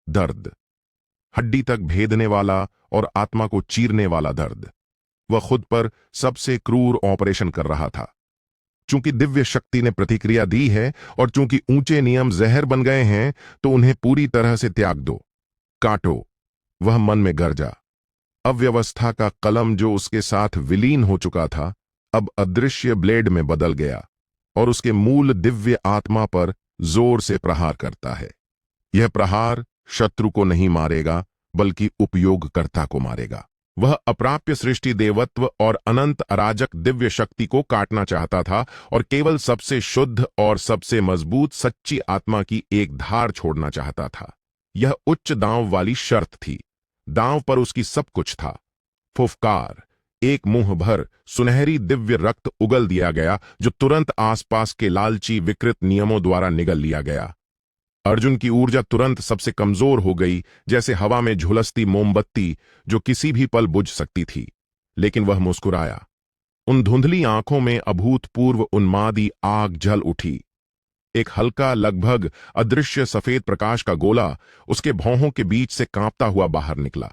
दर्द, हड्डी तक भेदने वाला और आत्मा को चीरने वाला दर्द। वह खुद पर सबसे क्रूर ऑपरेशन कर रहा था। चूंकि दिव्य शक्ति ने प्रतिक्रिया दी है और चूंकि ऊंचे नियम जहर बन गए हैं, तो उन्हें पूरी तरह से त्याग दो। काटो। वह मन में गरजा। अव्यवस्था का कलम जो उसके साथ विलीन हो चुका था, अब अदृश्य ब्लेड में बदल गया और उसके मूल दिव्य आत्मा पर जोर से प्रहार करता है। यह प्रहार शत्रु को नहीं मारेगा, बल्कि उपयोगकर्ता को मारेगा। वह अप्राप्य सृष्टि देवत्व और अनंत अराजक दिव्य शक्ति को काटना चाहता था और केवल सबसे शुद्ध और सबसे मजबूत सच्ची आत्मा की एक धार छोड़ना चाहता था। यह उच्च दांव वाली शर्त थी। दांव पर उसकी सब कुछ था। फुफकार। एक मुंह भर सुनहरी दिव्य रक्त उगल दिया गया, जो तुरंत आसपास के लालची विकृत नियमों द्वारा निगल लिया गया। अर्जुन की ऊर्जा तुरंत सबसे कमजोर हो गई, जैसे हवा में झुलसती मोमबत्ती जो किसी भी पल बुझ सकती थी। लेकिन वह मुस्कुराया। उन धुंधली आंखों में अभूतपूर्व उन्मादी आग जल उठी। एक हल्का, लगभग अदृश्य सफेद प्रकाश का गोला उसके भौहों के बीच से कांपता हुआ बाहर निकला।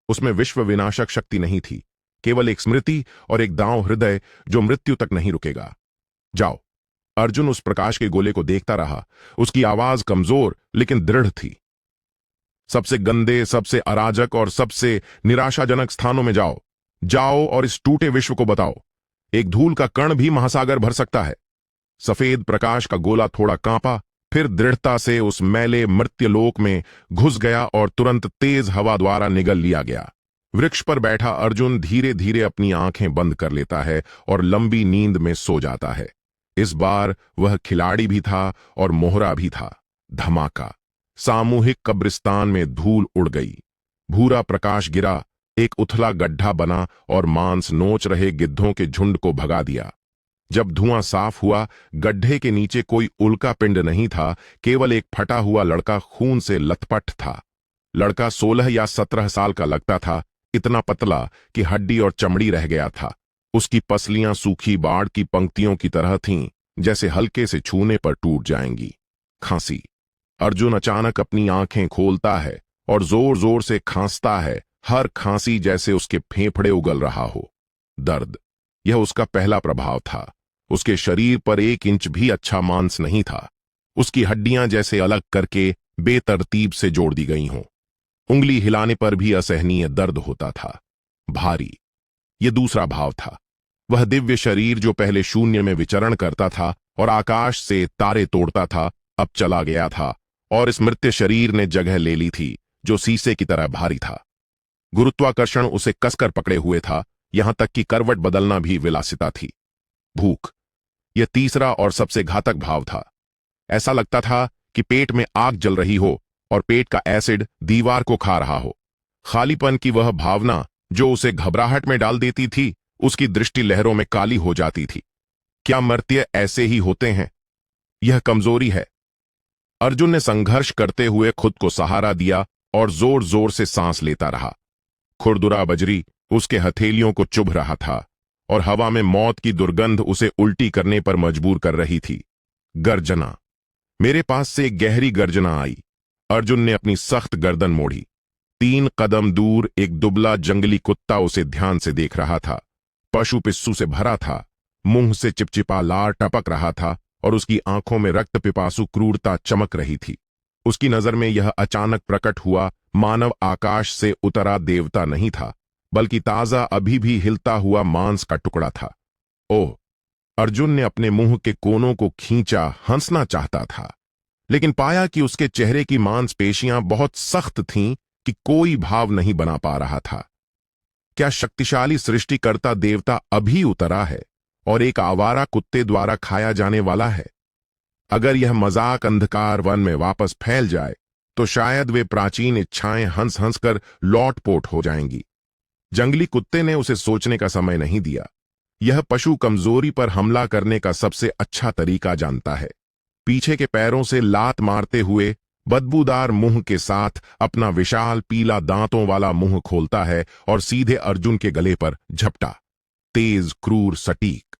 उसमें विश्व विनाशक शक्ति नहीं थी, केवल एक स्मृति और एक दांव हृदय जो मृत्यु तक नहीं रुकेगा। जाओ। अर्जुन उस प्रकाश के गोले को देखता रहा। उसकी आवाज कमजोर लेकिन दृढ़ थी। सबसे गंदे, सबसे अराजक और सबसे निराशाजनक स्थानों में जाओ। जाओ और इस टूटे विश्व को बताओ, एक धूल का कण भी महासागर भर सकता है। सफेद प्रकाश का गोला थोड़ा कांपा, फिर दृढ़ता से उस मैले मर्त्यलोक में घुस गया और तुरंत तेज हवा द्वारा निगल लिया गया। वृक्ष पर बैठा अर्जुन धीरे धीरे अपनी आंखें बंद कर लेता है और लंबी नींद में सो जाता है। इस बार वह खिलाड़ी भी था और मोहरा भी था। धमाका। सामूहिक कब्रिस्तान में धूल उड़ गई। भूरा प्रकाश गिरा, एक उथला गड्ढा बना और मांस नोच रहे गिद्धों के झुंड को भगा दिया। जब धुआं साफ हुआ, गड्ढे के नीचे कोई उल्का पिंड नहीं था, केवल एक फटा हुआ लड़का खून से लथपथ था। लड़का 16 या 17 साल का लगता था, इतना पतला कि हड्डी और चमड़ी रह गया था। उसकी पसलियां सूखी बाढ़ की पंक्तियों की तरह थीं, जैसे हल्के से छूने पर टूट जाएंगी। खांसी। अर्जुन अचानक अपनी आंखें खोलता है और जोर जोर से खांसता है, हर खांसी जैसे उसके फेफड़े उगल रहा हो। दर्द। यह उसका पहला प्रभाव था। उसके शरीर पर 1 इंच भी अच्छा मांस नहीं था। उसकी हड्डियां जैसे अलग करके बेतरतीब से जोड़ दी गई हों। उंगली हिलाने पर भी असहनीय दर्द होता था। भारी। यह दूसरा भाव था। वह दिव्य शरीर जो पहले शून्य में विचरण करता था और आकाश से तारे तोड़ता था, अब चला गया था और इस मृत्य शरीर ने जगह ले ली थी, जो शीशे की तरह भारी था। गुरुत्वाकर्षण उसे कसकर पकड़े हुए था, यहां तक कि करवट बदलना भी विलासिता थी। भूख। यह तीसरा और सबसे घातक भाव था। ऐसा लगता था कि पेट में आग जल रही हो और पेट का एसिड दीवार को खा रहा हो। खालीपन की वह भावना जो उसे घबराहट में डाल देती थी, उसकी दृष्टि लहरों में काली हो जाती थी। क्या मर्त्य ऐसे ही होते हैं? यह कमजोरी है। अर्जुन ने संघर्ष करते हुए खुद को सहारा दिया और जोर जोर से सांस लेता रहा। खुरदुरा बजरी उसके हथेलियों को चुभ रहा था और हवा में मौत की दुर्गंध उसे उल्टी करने पर मजबूर कर रही थी। गर्जना। मेरे पास से एक गहरी गर्जना आई। अर्जुन ने अपनी सख्त गर्दन मोड़ी। 3 कदम दूर एक दुबला जंगली कुत्ता उसे ध्यान से देख रहा था। पशु पिस्सू से भरा था, मुंह से चिपचिपा लार टपक रहा था और उसकी आंखों में रक्त पिपासु क्रूरता चमक रही थी। उसकी नजर में यह अचानक प्रकट हुआ मानव आकाश से उतरा देवता नहीं था, बल्कि ताजा अभी भी हिलता हुआ मांस का टुकड़ा था। ओह! अर्जुन ने अपने मुंह के कोनों को खींचा, हंसना चाहता था, लेकिन पाया कि उसके चेहरे की मांसपेशियां बहुत सख्त थीं कि कोई भाव नहीं बना पा रहा था। क्या शक्तिशाली सृष्टिकर्ता देवता अभी उतरा है और एक आवारा कुत्ते द्वारा खाया जाने वाला है? अगर यह मजाक अंधकार वन में वापस फैल जाए, तो शायद वे प्राचीन इच्छाएं हंस हंस कर लौटपोट हो जाएंगी। जंगली कुत्ते ने उसे सोचने का समय नहीं दिया। यह पशु कमजोरी पर हमला करने का सबसे अच्छा तरीका जानता है। पीछे के पैरों से लात मारते हुए बदबूदार मुंह के साथ अपना विशाल पीला दांतों वाला मुंह खोलता है और सीधे अर्जुन के गले पर झपटा। तेज, क्रूर, सटीक।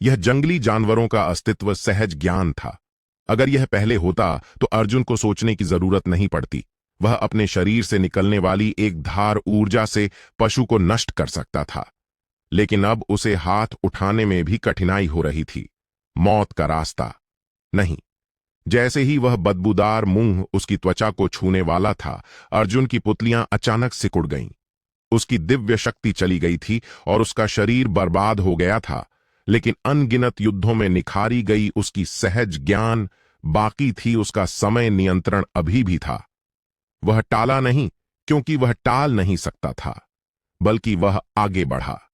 यह जंगली जानवरों का अस्तित्व सहज ज्ञान था। अगर यह पहले होता तो अर्जुन को सोचने की जरूरत नहीं पड़ती। वह अपने शरीर से निकलने वाली एक धार ऊर्जा से पशु को नष्ट कर सकता था। लेकिन अब उसे हाथ उठाने में भी कठिनाई हो रही थी। मौत का रास्ता नहीं। जैसे ही वह बदबूदार मुंह उसकी त्वचा को छूने वाला था, अर्जुन की पुतलियां अचानक सिकुड़ गईं। उसकी दिव्य शक्ति चली गई थी और उसका शरीर बर्बाद हो गया था, लेकिन अनगिनत युद्धों में निखारी गई उसकी सहज ज्ञान बाकी थी। उसका समय नियंत्रण अभी भी था। वह टाला नहीं, क्योंकि वह टाल नहीं सकता था, बल्कि वह आगे बढ़ा।